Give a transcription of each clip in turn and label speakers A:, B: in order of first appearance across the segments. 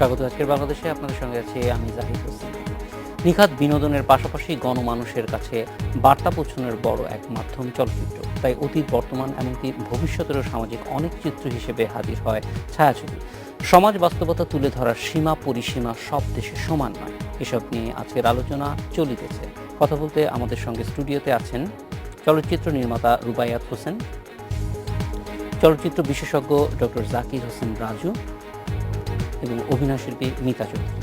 A: স্বাগত আজকের বাংলাদেশে। আপনাদের সঙ্গে আছি আমি জাহিদ হোসেন। নিখাত বিনোদনের পাশাপাশি গণমানুষের কাছে বার্তা পৌঁছানোর বড় এক মাধ্যম চলচ্চিত্র। তাই অতীত, বর্তমান এমনকি ভবিষ্যতেরও সামাজিক অনেক চিত্র হিসেবে হাজির হয় ছায়াছবি। সমাজ বাস্তবতা তুলে ধরার সীমা পরিসীমা সব দেশে সমান নয়। এসব নিয়ে আজকের আলোচনা চলিতেছে। কথা বলতে আমাদের সঙ্গে স্টুডিওতে আছেন চলচ্চিত্র নির্মাতা রুবাইয়াত হোসেন, চলচ্চিত্র বিশেষজ্ঞ ডক্টর জাকির হোসেন রাজু এবং অভিনয়শিল্পী মিতা চৌধুরী।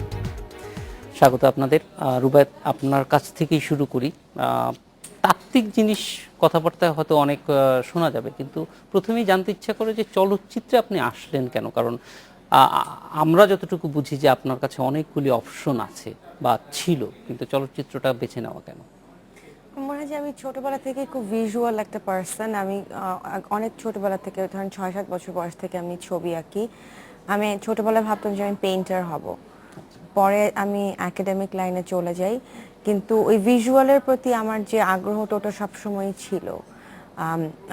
A: স্বাগত আপনাদের। রুবাইয়াত, আপনার কাছ থেকেই শুরু করি। তাত্ত্বিক জিনিস কথাবার্তায় হয়তো অনেক শোনা যাবে, কিন্তু প্রথমেই জানতে ইচ্ছা করে যে চলচ্চিত্রে আপনি আসলেন কেন? কারণ আমরা যতটুকু বুঝি যে আপনার কাছে অনেকগুলি অপশন আছে বা ছিল, কিন্তু চলচ্চিত্রটা বেছে নেওয়া কেন?
B: মনে হয় যে আমি ছোটবেলা থেকে খুব ভিজুয়াল একটা পার্সন। আমি অনেক ছোটবেলা থেকে, ধরেন 6-7 বছর বয়স থেকে আমি ছবি আঁকি। আমি ছোটবেলায় ভাবতাম যে আমি পেইন্টার হব। পরে আমি একাডেমিক লাইনে চলে যাই, কিন্তু ওই ভিজুয়ালের প্রতি আমার যে আগ্রহটা ওটা সবসময়ই ছিল।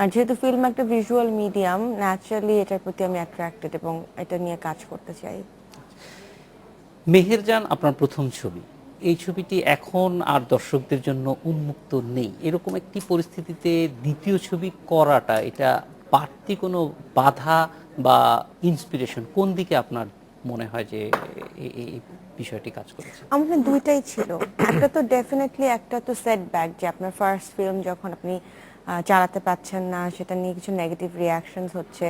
B: আর যেহেতু ফিল্ম একটা ভিজুয়াল মিডিয়াম, ন্যাচারালি এটার প্রতি আমি অ্যাট্রাক্টেড এবং এটা নিয়ে কাজ করতে চাই।
A: মেহেরজান আপনার প্রথম ছবি। এই ছবিটি এখন আর দর্শকদের জন্য উন্মুক্ত নেই। এরকম একটি পরিস্থিতিতে দ্বিতীয় ছবি করাটা, এটা বাড়তি কোনো বাধা বা ইন্সপিরেশন কোন দিকে আপনার মনে হয় যে এই বিষয়টি কাজ করেছে?
B: আমার দুইটাই ছিল। একটা তো ডেফিনেটলি, একটা তো সেটব্যাক, যে আপনার ফার্স্ট ফিল্ম যখন আপনি চালাতে পাচ্ছেন না, সেটা নিয়ে কিছু নেগেটিভ রিয়াকশনস হচ্ছে,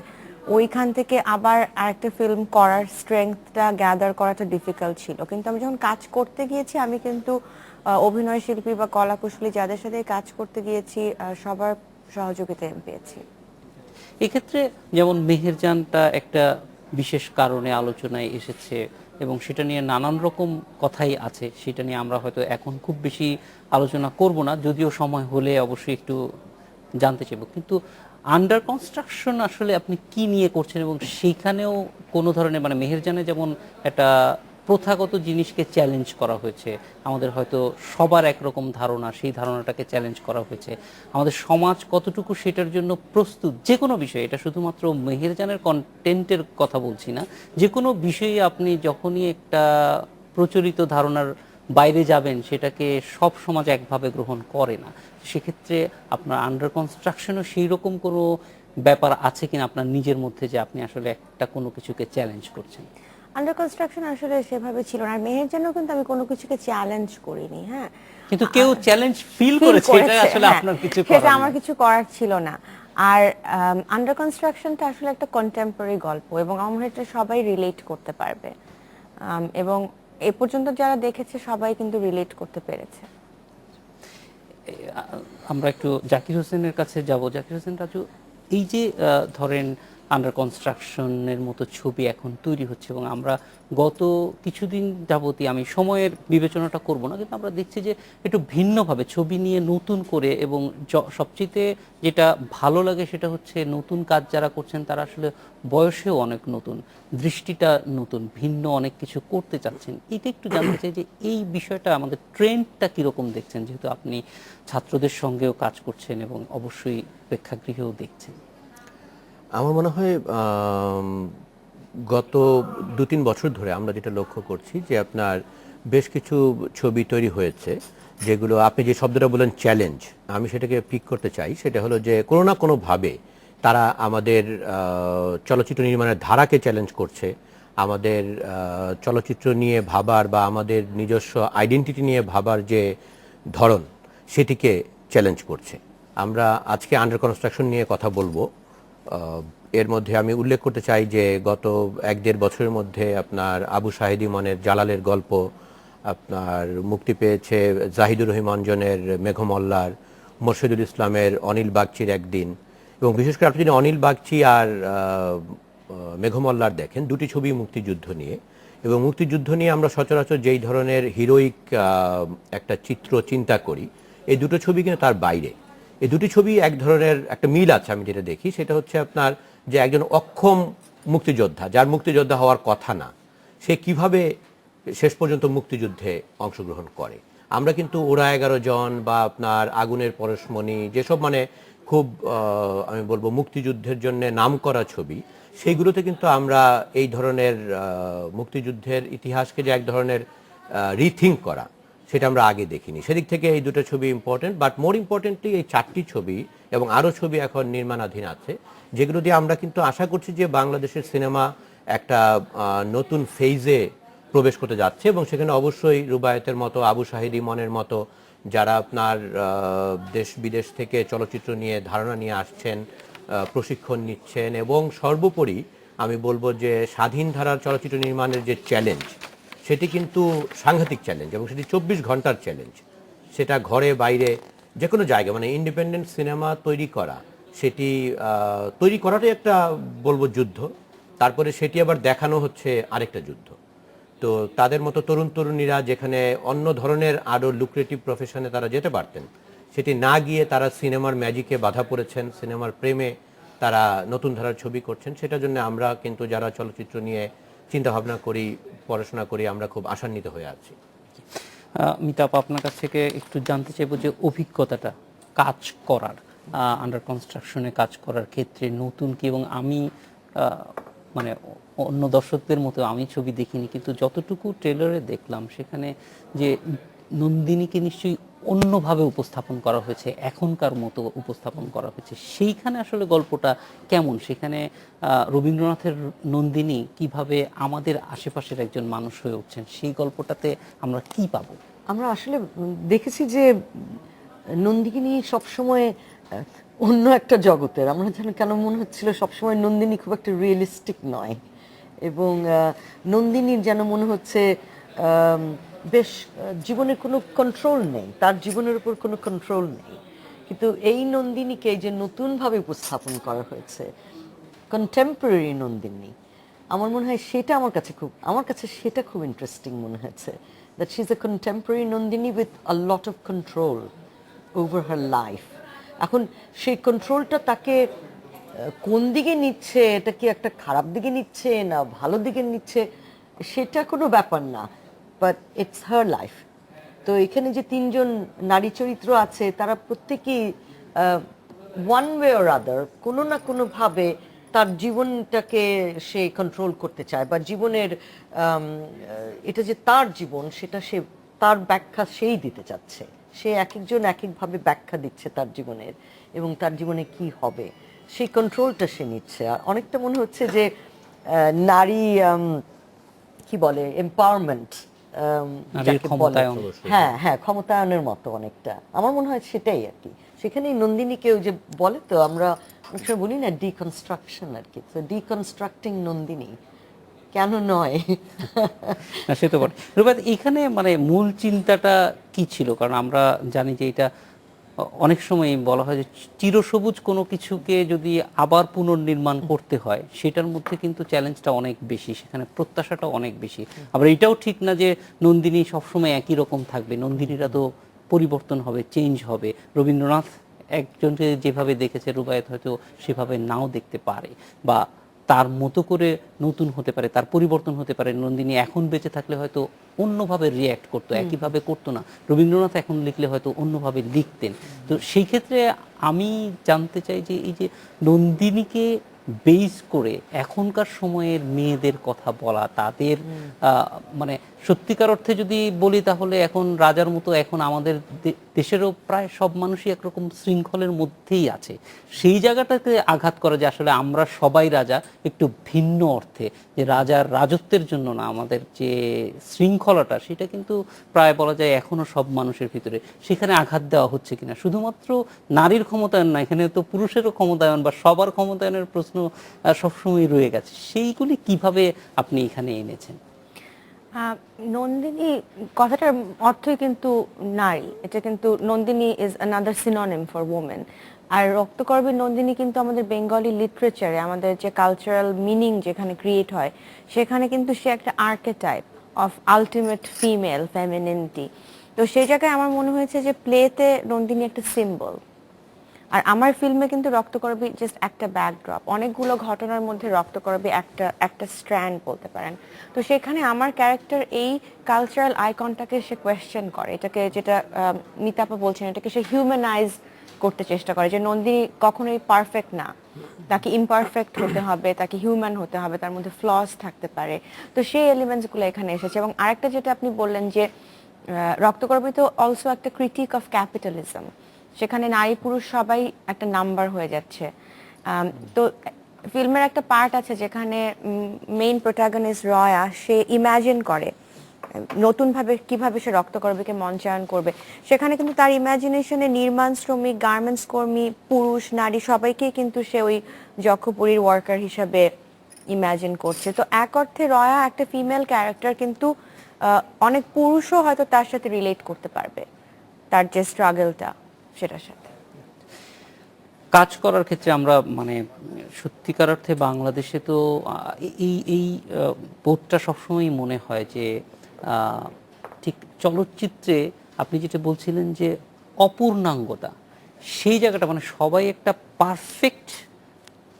B: ওইখান থেকে আবার আরেকটা ফিল্ম করার স্ট্রেংথটা গ্যাদার করাটা ডিফিকাল্ট ছিল। কিন্তু আমি যখন কাজ করতে গিয়েছি, আমি কিন্তু অভিনয় শিল্পী বা কলাকুশলী যাদের সাথে কাজ করতে গিয়েছি, সবার সহযোগিতা আমি পেয়েছি।
A: এক্ষেত্রে যেমন মেহেরজানটা একটা বিশেষ কারণে আলোচনায় এসেছে এবং সেটা নিয়ে নানান রকম কথাই আছে। সেটা নিয়ে আমরা হয়তো এখন খুব বেশি আলোচনা করব না, যদিও সময় হলে অবশ্যই একটু জানতে চাইব। কিন্তু আন্ডার কনস্ট্রাকশন আসলে আপনি কি নিয়ে করছেন, এবং সেইখানেও কোনো ধরনের, মানে মেহেরজানে যেমন একটা প্রথাগত জিনিসকে চ্যালেঞ্জ করা হয়েছে, আমাদের হয়তো সবার একরকম ধারণা, সেই ধারণাটাকে চ্যালেঞ্জ করা হয়েছে। আমাদের সমাজ কতটুকু সেটার জন্য প্রস্তুত, যে কোনো বিষয়, এটা শুধুমাত্র মেহেরজানের কন্টেন্টের কথা বলছি না, যে কোনো বিষয়ে আপনি যখনই একটা প্রচলিত ধারণার বাইরে যাবেন, সেটাকে সব সমাজ একভাবে গ্রহণ করে না। সেক্ষেত্রে আপনার আন্ডার কনস্ট্রাকশনও সেই রকম কোনো ব্যাপার আছে কিনা আপনার নিজের মধ্যে, যে আপনি আসলে একটা কোনো কিছুকে চ্যালেঞ্জ করছেন?
B: আন্ডার কনস্ট্রাকশন আসলে সেভাবে ছিল না, আর মেহের জন্য কিন্তু আমি কোনো কিছুকে চ্যালেঞ্জ করিনি। হ্যাঁ,
A: কিন্তু কেউ চ্যালেঞ্জ ফিল
B: ফিল
A: করেছে, এটা
B: করেছে,
A: আসলে
B: হ্যাঁ,
A: আপনার কিছু
B: সেটা
A: করার
B: আমার
A: নেই।
B: কিছু করার ছিল না। আর আন্ডার কনস্ট্রাকশনটা আসলে একটা কন্টেম্পোরারি গল্প এবং আমরা এটা সবাই রিলেট করতে পারবে। এবং এ পর্যন্ত যারা দেখেছে সবাই কিন্তু রিলেট করতে পেরেছে।
A: আমরা একটু জাকির হোসেনের কাছে যাব। জাকির হোসেন রাজু, এই যে ধরেন আন্ডার কনস্ট্রাকশনের মতো ছবি এখন তৈরি হচ্ছে, এবং আমরা গত কিছুদিন যাবতই, আমি সময়ের বিবেচনাটা করব না, কিন্তু আমরা দেখছি যে একটু ভিন্নভাবে ছবি নিয়ে নতুন করে, এবং সবচেয়ে যেটা ভালো লাগে সেটা হচ্ছে নতুন কাজ যারা করছেন তারা আসলে বয়সেও অনেক নতুন, দৃষ্টিটা নতুন, ভিন্ন অনেক কিছু করতে চাচ্ছেন। এটা একটু জানতে চাই যে এই বিষয়টা, আমাদের ট্রেন্ডটা কীরকম দেখছেন, যেহেতু আপনি ছাত্রদের সঙ্গেও কাজ করছেন এবং অবশ্যই প্রেক্ষাগৃহেও দেখছেন।
C: আমার মনে হয় গত 2-3 বছর ধরে আমরা যেটা লক্ষ্য করছি যে আপনার বেশ কিছু ছবি তৈরি হয়েছে, যেগুলো আপনি যে শব্দটা বলেন চ্যালেঞ্জ, আমি সেটাকে পিক করতে চাই। সেটা হলো যে কোনো না কোনোভাবে তারা আমাদের চলচ্চিত্র নির্মাণের ধারাকে চ্যালেঞ্জ করছে, আমাদের চলচ্চিত্র নিয়ে ভাবার বা আমাদের নিজস্ব আইডেন্টিটি নিয়ে ভাবার যে ধরন, সেটিকে চ্যালেঞ্জ করছে। আমরা আজকে আন্ডার কনস্ট্রাকশন নিয়ে কথা বলবো। এর মধ্যে আমি উল্লেখ করতে চাই যে গত 1-1.5 বছরের মধ্যে আপনার আবু শাহেদ ইমনের জালালের গল্প, আপনার মুক্তি পেয়েছে জাহিদুর রহিম অঞ্জনের মেঘমল্লার, মোর্শেদুল ইসলামের অনিল বাগচির একদিন, এবং বিশেষ করে আপনি যদি অনিল বাগচি আর মেঘমল্লার দেখেন, দুটি ছবি মুক্তিযুদ্ধ নিয়ে। এবং মুক্তিযুদ্ধ নিয়ে আমরা সচরাচর যেই ধরনের হিরোইক একটা চিত্র চিন্তা করি, এই দুটো ছবি কিন্তু তার বাইরে। এই দুটি ছবি এক ধরনের একটা মিল আছে, আমি যেটা দেখি সেটা হচ্ছে আপনার যে একজন অক্ষম মুক্তিযোদ্ধা, যার মুক্তিযোদ্ধা হওয়ার কথা না, সে কিভাবে শেষ পর্যন্ত মুক্তিযুদ্ধে অংশগ্রহণ করে। আমরা কিন্তু ওরা 11 জন বা আপনার আগুনের পরশমণি, যেসব মানে খুব আমি বলবো মুক্তিযুদ্ধের জন্য নাম করা ছবি, সেইগুলোতে কিন্তু আমরা এই ধরনের মুক্তিযুদ্ধের ইতিহাসকে যে এক ধরনের রিথিঙ্ক করা, সেটা আমরা আগে দেখিনি। সেদিক থেকে এই দুটো ছবি ইম্পর্টেন্ট, বাট মোর ইম্পর্টেন্টলি এই 4টি ছবি এবং আরও ছবি এখন নির্মাণাধীন আছে, যেগুলো দিয়ে আমরা কিন্তু আশা করছি যে বাংলাদেশের সিনেমা একটা নতুন ফেজে প্রবেশ করতে যাচ্ছে, এবং সেখানে অবশ্যই রুবায়েতের মতো, আবু শাহিদ ইমনের মতো যারা আপনার দেশ বিদেশ থেকে চলচ্চিত্র নিয়ে ধারণা নিয়ে আসছেন, প্রশিক্ষণ নিচ্ছেন, এবং সর্বোপরি আমি বলবো যে স্বাধীন ধারার চলচ্চিত্র নির্মাণের যে চ্যালেঞ্জ, সেটি কিন্তু সাংঘাতিক চ্যালেঞ্জ, এবং সেটি 24 ঘন্টার চ্যালেঞ্জ। সেটা ঘরে বাইরে যে কোনো জায়গায়, মানে ইন্ডিপেন্ডেন্ট সিনেমা তৈরি করা, সেটি তৈরি করাটাই একটা বলবো যুদ্ধ, তারপরে সেটি আবার দেখানো হচ্ছে আরেকটা যুদ্ধ। তো তাদের মতো তরুণ তরুণীরা যেখানে অন্য ধরনের আরও লুক্রেটিভ প্রফেশনে তারা যেতে পারতেন, সেটি না গিয়ে তারা সিনেমার ম্যাজিকে বাধা পড়েছেন, সিনেমার প্রেমে তারা নতুন ধারার ছবি করছেন। সেটার জন্য আমরা কিন্তু যারা চলচ্চিত্র নিয়ে চিন্তা ভাবনা করি, পড়াশোনা করি, আমরা খুব আশান্বিত হয়ে আছি।
A: মিতাপ, আপনার কাছ থেকে একটু জানতে চাইবো যে অভিজ্ঞতাটা কাজ করার, আন্ডার কনস্ট্রাকশনে কাজ করার ক্ষেত্রে নতুন কি, এবং আমি মানে অন্য দর্শকদের মতো আমি ছবি দেখিনি, কিন্তু যতটুকু ট্রেলারে দেখলাম সেখানে যে নন্দিনীকে নিশ্চয়ই অন্যভাবে উপস্থাপন করা হয়েছে, এখনকার মতো উপস্থাপন করা হয়েছে। সেইখানে আসলে গল্পটা কেমন? সেখানে রবীন্দ্রনাথের নন্দিনী কিভাবে আমাদের আশেপাশের একজন মানুষ হয়ে উঠছেন, সেই গল্পটাতে আমরা কি পাবো?
D: আমরা আসলে দেখেছি যে নন্দিনী সবসময় অন্য একটা জগতের, আমরা যেন কেন মনে হচ্ছিল সবসময় নন্দিনী খুব একটা রিয়েলিস্টিক নয়, এবং নন্দিনীর যেন মনে হচ্ছে বেশ জীবনের কোনো কন্ট্রোল নেই, তার জীবনের উপর কোনো কন্ট্রোল নেই। কিন্তু এই নন্দিনীকে যে নতুনভাবে উপস্থাপন করা হয়েছে, কন্টেম্পোরারি নন্দিনী, আমার মনে হয় সেটা আমার কাছে সেটা খুব ইন্টারেস্টিং মনে হয়েছে, that she's a contemporary Nandini with a lot of control over her life. এখন সেই কন্ট্রোলটা তাকে কোন দিকে নিচ্ছে, এটা কি একটা খারাপ দিকে নিচ্ছে না ভালো দিকে নিচ্ছে, সেটা কোনো ব্যাপার না, বাট ইটস হার লাইফ। তো এখানে যে 3জন নারী চরিত্র আছে, তারা প্রত্যেকেই ওয়ান ওয়ে অর আদার কোনো না কোনোভাবে তার জীবনটাকে সে কন্ট্রোল করতে চায়, বা জীবনের এটা যে তার জীবন, সেটা সে তার ব্যাখ্যা সেই দিতে চাচ্ছে। সে এক একজন এক একভাবে ব্যাখ্যা দিচ্ছে তার জীবনের, এবং তার জীবনে কি হবে সেই কন্ট্রোলটা সে নিচ্ছে। আর অনেকটা মনে হচ্ছে যে নারী কি বলে এম্পাওয়ারমেন্ট, হ্যাঁ হ্যাঁ, ক্ষমতায়নের মতো অনেকটা আমার মনে হয় সেটাই আর কি। সেখানে নন্দিনীকেও যে বলে, তো আমরা অনেক সময় বলি না ডিকনস্ট্রাকশন আর কি, তো ডিকনস্ট্রাক্টিং নন্দিনী কেন নয়?
A: সে তো বটে। রুবায়েত, এখানে মানে মূল চিন্তাটা কি ছিল? কারণ আমরা জানি যে এটা অনেক সময় বলা হয় যে চিরসবুজ কোনো কিছুকে যদি আবার পুনর্নির্মাণ করতে হয়, সেটার মধ্যে কিন্তু চ্যালেঞ্জটা অনেক বেশি, সেখানে প্রত্যাশাটা অনেক বেশি। আবার এটাও ঠিক না যে নন্দিনী সবসময় একই রকম থাকবে, নন্দিনীরা তো পরিবর্তন হবে, চেঞ্জ হবে। রবীন্দ্রনাথ একজনকে যেভাবে দেখেছে, রুবায়েত হয়তো সেভাবে নাও দেখতে পারে, বা তার মতো করে নতুন হতে পারে, তার পরিবর্তন হতে পারে। নন্দিনী এখন বেঁচে থাকলে হয়তো অন্যভাবে রিয়্যাক্ট করতো, একইভাবে করতো না। রবীন্দ্রনাথ এখন লিখলে হয়তো অন্যভাবে লিখতেন। তো সেই ক্ষেত্রে আমি জানতে চাই যে এই যে নন্দিনীকে বেস করে এখনকার সময়ের মেয়েদের কথা বলা, তাদের মানে সত্যিকার অর্থে যদি বলি তাহলে এখন রাজার মতো এখন আমাদের দেশেরও প্রায় সব মানুষই একরকম শৃঙ্খলের মধ্যেই আছে। সেই জায়গাটাতে আঘাত করে যে আসলে আমরা সবাই রাজা, একটু ভিন্ন অর্থে, যে রাজার রাজত্বের জন্য না, আমাদের যে শৃঙ্খলাটা সেটা কিন্তু প্রায় বলা যায় এখনো সব মানুষের ভিতরে। সেখানে আঘাত দেওয়া হচ্ছে কিনা? শুধুমাত্র নারীর ক্ষমতায়ন না, এখানে তো পুরুষেরও ক্ষমতায়ন বা সবার ক্ষমতায়নের প্রশ্ন সবসময় রয়ে গেছে। সেইগুলি কিভাবে আপনি এখানে এনেছেন?
B: নন্দিনী কথাটার অর্থই কিন্তু নারী, এটা কিন্তু Nandini is another synonym for women. আর রক্তকরবী নন্দিনী কিন্তু আমাদের বেঙ্গলি লিটারেচারে, আমাদের যে কালচারাল মিনিং যেখানে ক্রিয়েট হয়, সেখানে কিন্তু সে একটা আর্কেটাইপ অফ আলটিমেট ফিমেল ফেমিনিনিটি। তো সেই জায়গায় আমার মনে হয়েছে যে প্লেতে নন্দিনী একটা সিম্বল, আর আমার ফিল্মে কিন্তু রক্তকরবী জাস্ট একটা ব্যাকড্রপ, অনেকগুলো ঘটনার মধ্যে রক্তকরবী একটা স্ট্র্যান্ড বলতে পারেন। তো সেখানে আমার ক্যারেক্টার এই কালচারাল আইকনটাকে সে কোয়েশ্চেন করে, এটাকে যেটা মিতাপা বলছেন, এটাকে সে হিউম্যানাইজ করতে চেষ্টা করে যে নন্দিনী কখনোই পারফেক্ট না, তাকে ইমপারফেক্ট হতে হবে, তাকে হিউম্যান হতে হবে, তার মধ্যে ফ্লস থাকতে পারে। তো সেই এলিমেন্টসগুলো এখানে এসেছে। এবং আরেকটা যেটা আপনি বললেন যে রক্তকরবী তো অলসো একটা ক্রিটিক অফ ক্যাপিটালিজম, সেখানে নারী পুরুষ সবাই একটা নাম্বার হয়ে যাচ্ছে। তো ফিল্মের একটা পার্ট আছে যেখানে মেইন প্রোটাগনিস্ট রয়া সে ইমাজিন করে নতুনভাবে কিভাবে সে রক্তকরবীকে মঞ্চায়ন করবে। সেখানে কিন্তু তার ইমাজিনেশনে নির্মাণ শ্রমিক, গার্মেন্টস কর্মী, পুরুষ নারী সবাইকেই কিন্তু সে ওই যক্ষপুরীর ওয়ার্কার হিসাবে ইমাজিন করছে। তো এক অর্থে রয়া একটা ফিমেল ক্যারেক্টার, কিন্তু অনেক পুরুষও হয়তো তার সাথে রিলেট করতে পারবে, তার যে স্ট্রাগলটা সেটার সাথে।
A: কাজ করার ক্ষেত্রে আমরা মানে সত্যিকার অর্থে বাংলাদেশে তো এই এই বোধটা সবসময় মনে হয় যে ঠিক চলচ্চিত্রে আপনি যেটা বলছিলেন যে অপূর্ণাঙ্গতা, সেই জায়গাটা মানে সবাই একটা পারফেক্ট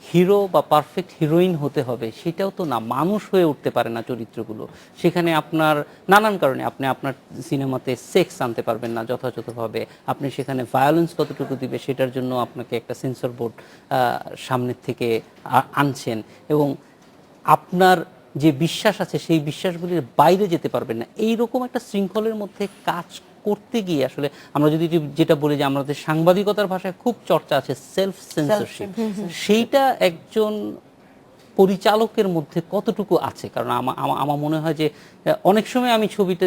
A: হিরো বা পারফেক্ট হিরোইন হতে হবে সেটাও তো না, মানুষ হয়ে উঠতে পারে না চরিত্রগুলো। সেখানে আপনার নানান কারণে আপনি আপনার সিনেমাতে সেক্স আনতে পারবেন না যথাযথভাবে, আপনি সেখানে ভায়োলেন্স কতটুকু দিবে সেটার জন্য আপনাকে একটা সেন্সর বোর্ড সামনের থেকে আনছেন, এবং আপনার যে বিশ্বাস আছে সেই বিশ্বাসগুলির বাইরে যেতে পারবেন না। এইরকম একটা শৃঙ্খলের মধ্যে কাজ করতে গিয়ে আসলে আমরা যদি যেটা বলি যে আমাদের সাংবাদিকতার ভাষায় খুব চর্চা আছে সেলফ সেন্সরশিপ, সেইটা একজন পরিচালকের মধ্যে কতটুকু আছে? কারণ আমার মনে হয় যে অনেক সময় আমি ছবিতে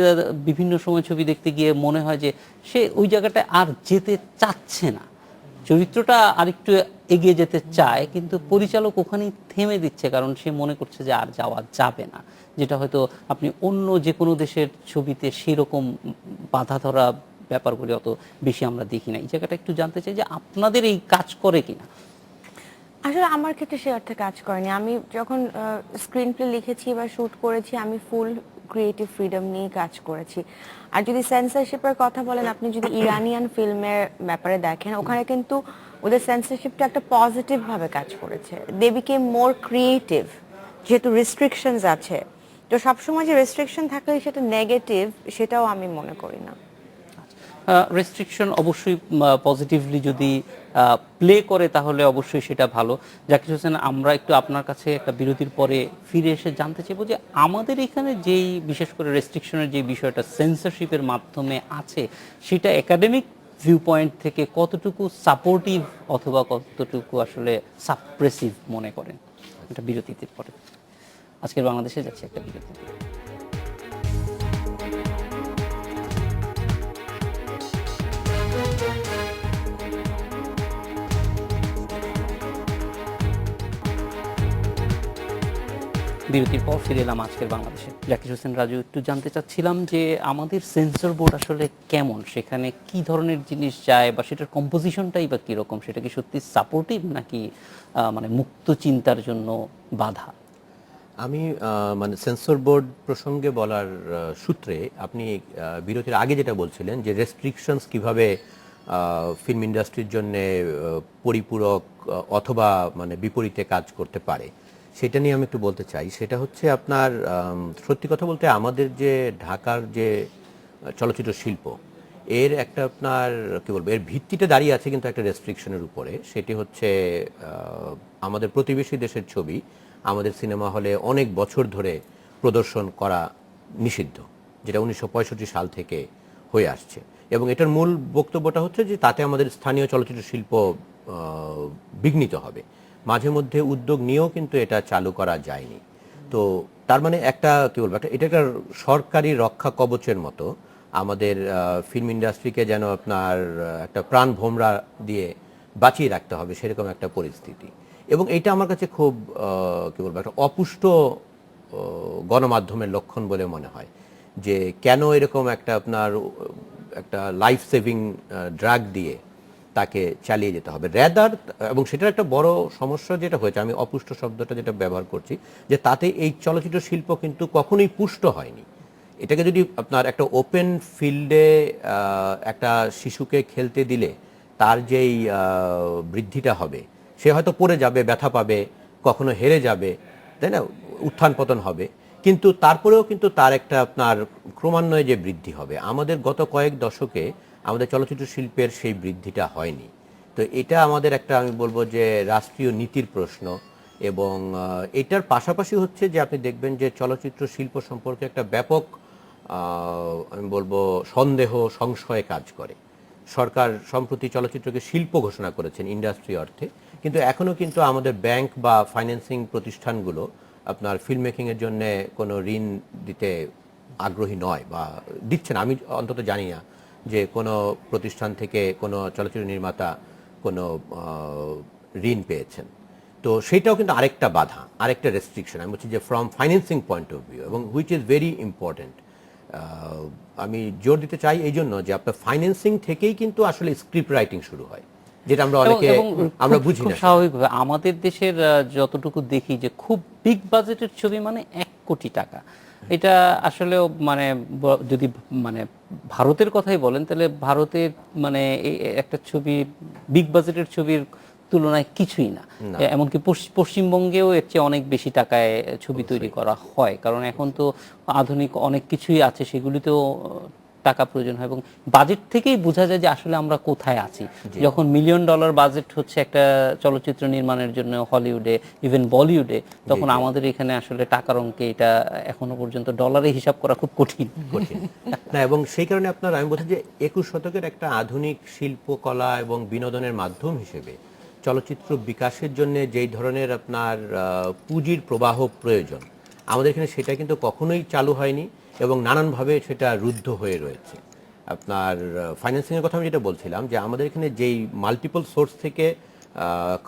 A: বিভিন্ন সময় ছবি দেখতে গিয়ে মনে হয় যে সে ওই জায়গাটায় আর যেতে চাচ্ছে না, চরিত্রটা আরেকটু এগিয়ে যেতে চায় কিন্তু পরিচালক ওখানেই থেমে দিচ্ছে কারণ সে মনে করছে যে আর যাওয়া যাবে না, যেটা হয়তো আপনি অন্য যে কোনো দেশের ছবিতে সেই রকম বাধা ধরা ব্যাপারগুলি অত বেশি আমরা দেখি না। এই জায়গাটা একটু জানতে চাই যে আপনাদের এই কাজ করে কিনা।
B: আসলে আমার ক্ষেত্রে সে অর্থে কাজ করেনি। আমি যখন স্ক্রিন প্লে লিখেছি বা শুট করেছি, আমি ফুল ক্রিয়েটিভ ফ্রিডম নিয়ে কাজ করেছি। আর যদি সেন্সরশিপের কথা বলেন, আপনি যদি ইরানিয়ান ফিল্মের ব্যাপারে দেখেন, ওখানে কিন্তু ওদের সেন্সরশিপটা একটা পজিটিভ ভাবে কাজ করেছে। দে বিকেম মোর ক্রিয়েটিভ, যেহেতু রেস্ট্রিকশনস আছে। তো সবসময় যে রেস্ট্রিকশন থাকলে সেটা নেগেটিভ, সেটাও আমি মনে করি না।
A: রেস্ট্রিকশন অবশ্যই পজিটিভলি যদি প্লে করে তাহলে অবশ্যই সেটা ভালো। জাকির হোসেন, আমরা একটু আপনার কাছে একটা বিরতির পরে ফিরে এসে জানতে চাইবো যে আমাদের এখানে যেই বিশেষ করে রেস্ট্রিকশনের যে বিষয়টা সেন্সরশিপের মাধ্যমে আছে সেটা একাডেমিক ভিউ পয়েন্ট থেকে কতটুকু সাপোর্টিভ অথবা কতটুকু আসলে সাপ্রেসিভ মনে করেন? একটা বিরতিতে পরে আজকের বাংলাদেশে যাচ্ছে একটা বিরতি। বিরতির পর ফিরে এলাম আজকের বাংলাদেশে। জাকির হোসেন রাজু, একটু জানতে চাচ্ছিলাম যে আমাদের সেন্সর বোর্ড আসলে কেমন, সেখানে কি ধরনের জিনিস যায় বা সেটার কম্পোজিশনটাই বা কীরকম, সেটা কি সত্যি সাপোর্টিভ নাকি মানে মুক্ত চিন্তার জন্য বাধা?
C: আমি মানে সেন্সর বোর্ড প্রসঙ্গে বলার সূত্রে আপনি বিরতির আগে যেটা বলছিলেন যে রেস্ট্রিকশনস কিভাবে ফিল্ম ইন্ডাস্ট্রির জন্য পরিপূরক অথবা মানে বিপরীতে কাজ করতে পারে, সেটা নিয়ে আমি একটু বলতে চাই। সেটা হচ্ছে আপনার সত্যি কথা বলতে আমাদের যে ঢাকার যে চলচ্চিত্র শিল্প, এর একটা আপনার কী বলবো, এর ভিত্তিতে দাঁড়িয়ে আছে কিন্তু একটা রেস্ট্রিকশনের উপরে। সেটি হচ্ছে আমাদের প্রতিবেশী দেশের ছবি আমাদের সিনেমা হলে অনেক বছর ধরে প্রদর্শন করা নিষিদ্ধ, যেটা 1965 সাল থেকে হয়ে আসছে। এবং এটার মূল বক্তব্যটা হচ্ছে যে তাতে আমাদের স্থানীয় চলচ্চিত্র শিল্প বিঘ্নিত হবে। মাঝে মধ্যে উদ্যোগ নিয়েও কিন্তু এটা চালু করা যায়নি। তো তার মানে একটা কী বলবো, এটা একটা সরকারি রক্ষা কবচের মতো আমাদের ফিল্ম ইন্ডাস্ট্রিকে যেন আপনার একটা প্রাণ ভোমরা দিয়ে বাঁচিয়ে রাখতে হবে, সেরকম একটা পরিস্থিতি। এবং এইটা আমার কাছে খুব কী বলবো, একটা অপুষ্ট গণমাধ্যমের লক্ষণ বলে মনে হয় যে কেন এরকম একটা আপনার একটা লাইফ সেভিং ড্রাগ দিয়ে তাকে চালিয়ে যেতে হবে রেদার। এবং সেটার একটা বড় সমস্যা যেটা হয়েছে, আমি অপুষ্ট শব্দটা যেটা ব্যবহার করছি, যে তাতে এই চলচ্চিত্র শিল্প কিন্তু কখনোই পুষ্ট হয়নি। এটাকে যদি আপনার একটা ওপেন ফিল্ডে একটা শিশুকে খেলতে দিলে তার যেই বৃদ্ধিটা হবে, সে হয়তো পড়ে যাবে, ব্যথা পাবে, কখনো হেরে যাবে, তাই না, উত্থান পতন হবে, কিন্তু তারপরেও কিন্তু তার একটা আপনার ক্রমান্বয়ে যে বৃদ্ধি হবে। আমাদের গত কয়েক দশকে আমাদের চলচ্চিত্র শিল্পের সেই বৃদ্ধিটা হয়নি। তো এটা আমাদের একটা, আমি বলবো যে রাষ্ট্রীয় নীতির প্রশ্ন। এবং এটার পাশাপাশি হচ্ছে যে আপনি দেখবেন যে চলচ্চিত্র শিল্প সম্পর্কে একটা ব্যাপক আমি বলবো সন্দেহ সংশয় কাজ করে। সরকার সম্প্রতি চলচ্চিত্রকে শিল্প ঘোষণা করেছেন ইন্ডাস্ট্রি অর্থে, কিন্তু এখনো কিন্তু আমাদের ব্যাংক বা ফাইন্যান্সিং প্রতিষ্ঠানগুলো আপনার ফিল্ম মেকিং এর জন্য কোনো ঋণ দিতে আগ্রহী নয় বা দিচ্ছে না। আমি অন্তত জানি না যে কোনো প্রতিষ্ঠান থেকে কোনো চলচ্চিত্র নির্মাতা কোনো ঋণ পেয়েছেন। তো সেটাও কিন্তু আরেকটা বাধা, আরেকটা রেস্ট্রিকশন আমি বলছি যে from financing point of view, এবং হুইচ ইজ ভেরি ইম্পর্টেন্ট। আমি জোর দিতে চাই এই জন্য যে আপনার ফাইন্যান্সিং থেকেই কিন্তু আসলে স্ক্রিপ্ট রাইটিং শুরু হয়, যেটা আমরা অনেকে আমরা বুঝি না।
A: স্বাভাবিকভাবে আমাদের দেশের যতটুকু দেখি যে খুব বিগ বাজেটের ছবি মানে 1 কোটি টাকা। এটা আসলেও মানে যদি মানে ভারতের কথাই বলেন তাহলে ভারতের মানে একটা ছবি বিগ বাজেটের ছবির তুলনায় কিছুই না। এমনকি পশ্চিমবঙ্গেও এর চেয়ে অনেক বেশি টাকায় ছবি তৈরি করা হয়, কারণ এখন তো আধুনিক অনেক কিছুই আছে, সেগুলিতেও টাকা প্রয়োজন হয় এবং বাজেট থেকেই বোঝা যায় যে আসলে আমরা কোথায় আছি। যখন $1 মিলিয়ন বাজেট হচ্ছে একটা চলচ্চিত্র নির্মাণের জন্য হলিউডে, ইভেন বলিউডে, তখন আমাদের এখানে আসলে টাকার অঙ্কে এটা এখনো পর্যন্ত ডলারে হিসাব করা খুব কঠিন।
C: না, এবং সেই কারণে আপনার আমি বলছি যে 21 শতকের একটা আধুনিক শিল্পকলা এবং বিনোদনের মাধ্যম হিসেবে চলচ্চিত্র বিকাশের জন্য যেই ধরনের আপনার পুঁজির প্রবাহ প্রয়োজন, আমাদের এখানে সেটা কিন্তু কখনোই চালু হয়নি এবং নানানভাবে সেটা রুদ্ধ হয়ে রয়েছে। আপনার ফাইন্যান্সিংয়ের কথা আমি যেটা বলছিলাম যে আমাদের এখানে যেই মাল্টিপল সোর্স থেকে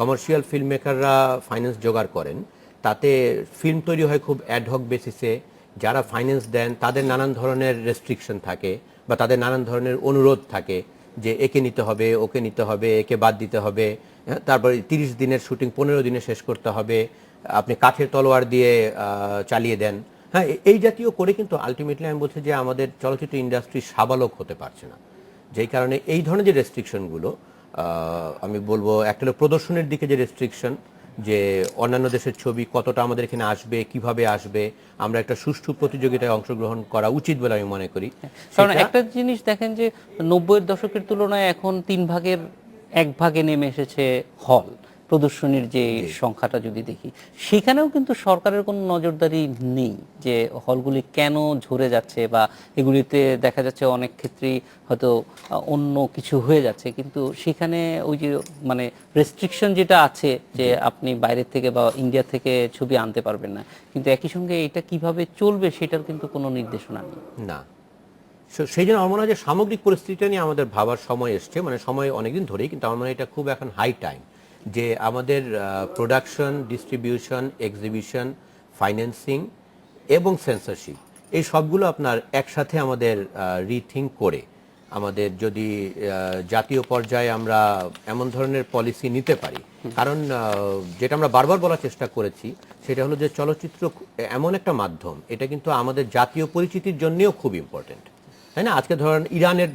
C: কমার্শিয়াল ফিল্ম মেকাররা ফাইন্যান্স জোগাড় করেন, তাতে ফিল্ম তৈরি হয় খুব অ্যাডহক বেসিসে। যারা ফাইন্যান্স দেন তাদের নানান ধরনের রেস্ট্রিকশন থাকে বা তাদের নানান ধরনের অনুরোধ থাকে যে একে নিতে হবে, ওকে নিতে হবে, একে বাদ দিতে হবে, তারপরে 30 দিনের শুটিং 15 দিনে শেষ করতে হবে, আপনি কাঠের তলোয়ার দিয়ে চালিয়ে দেন। হ্যাঁ, এই জাতীয় করে কিন্তু আলটিমেটলি আমি বলছি যে আমাদের চলচ্চিত্র ইন্ডাস্ট্রি সাবালক হতে পারছে না। যেই কারণে এই ধরনের যে রেস্ট্রিকশনগুলো, আমি বলবো একটা হলো প্রদর্শনের দিকে যে রেস্ট্রিকশন, যে অন্যান্য দেশের ছবি কতটা আমাদের এখানে আসবে, কিভাবে আসবে, আমরা একটা সুষ্ঠু প্রতিযোগিতায় অংশগ্রহণ করা উচিত বলে আমি মনে করি।
A: কারণ একটা জিনিস দেখেন যে 90-এর দশকের তুলনায় এখন 3/1 নেমে এসেছে হল প্রদর্শনীর যে সংখ্যাটা যদি দেখি, সেখানেও কিন্তু সরকারের কোনো নজরদারি নেই যে হলগুলি কেন ঝরে যাচ্ছে বা এগুলিতে দেখা যাচ্ছে অনেক ক্ষেত্রেই হয়তো অন্য কিছু হয়ে যাচ্ছে, কিন্তু সেখানে ওই যে মানে রেস্ট্রিকশন যেটা আছে যে আপনি বাইরের থেকে বা ইন্ডিয়া থেকে ছবি আনতে পারবেন না, কিন্তু একই সঙ্গে এটা কিভাবে চলবে সেটার কিন্তু কোনো নির্দেশনা নেই।
C: না, সেই জন্য আমার মনে হয় যে সামগ্রিক পরিস্থিতিটা নিয়ে আমাদের ভাবার সময় এসছে, মানে সময় অনেকদিন ধরেই, কিন্তু আমার মনে হয় এটা খুব এখন হাই টাইম যে আমাদের প্রোডাকশন, ডিস্ট্রিবিউশন, এক্সিবিশন, ফাইন্যান্সিং এবং সেন্সরশিপ, এই সবগুলো আপনার একসাথে আমাদের রিথিঙ্ক করে আমাদের যদি জাতীয় পর্যায়ে আমরা এমন ধরনের পলিসি নিতে পারি। কারণ যেটা আমরা বারবার বলার চেষ্টা করেছি সেটা হলো যে চলচ্চিত্র এমন একটা মাধ্যম, এটা কিন্তু আমাদের জাতীয় পরিচিতির জন্যও খুব ইম্পর্টেন্ট, তাই না? আজকে ধরেন ইরানের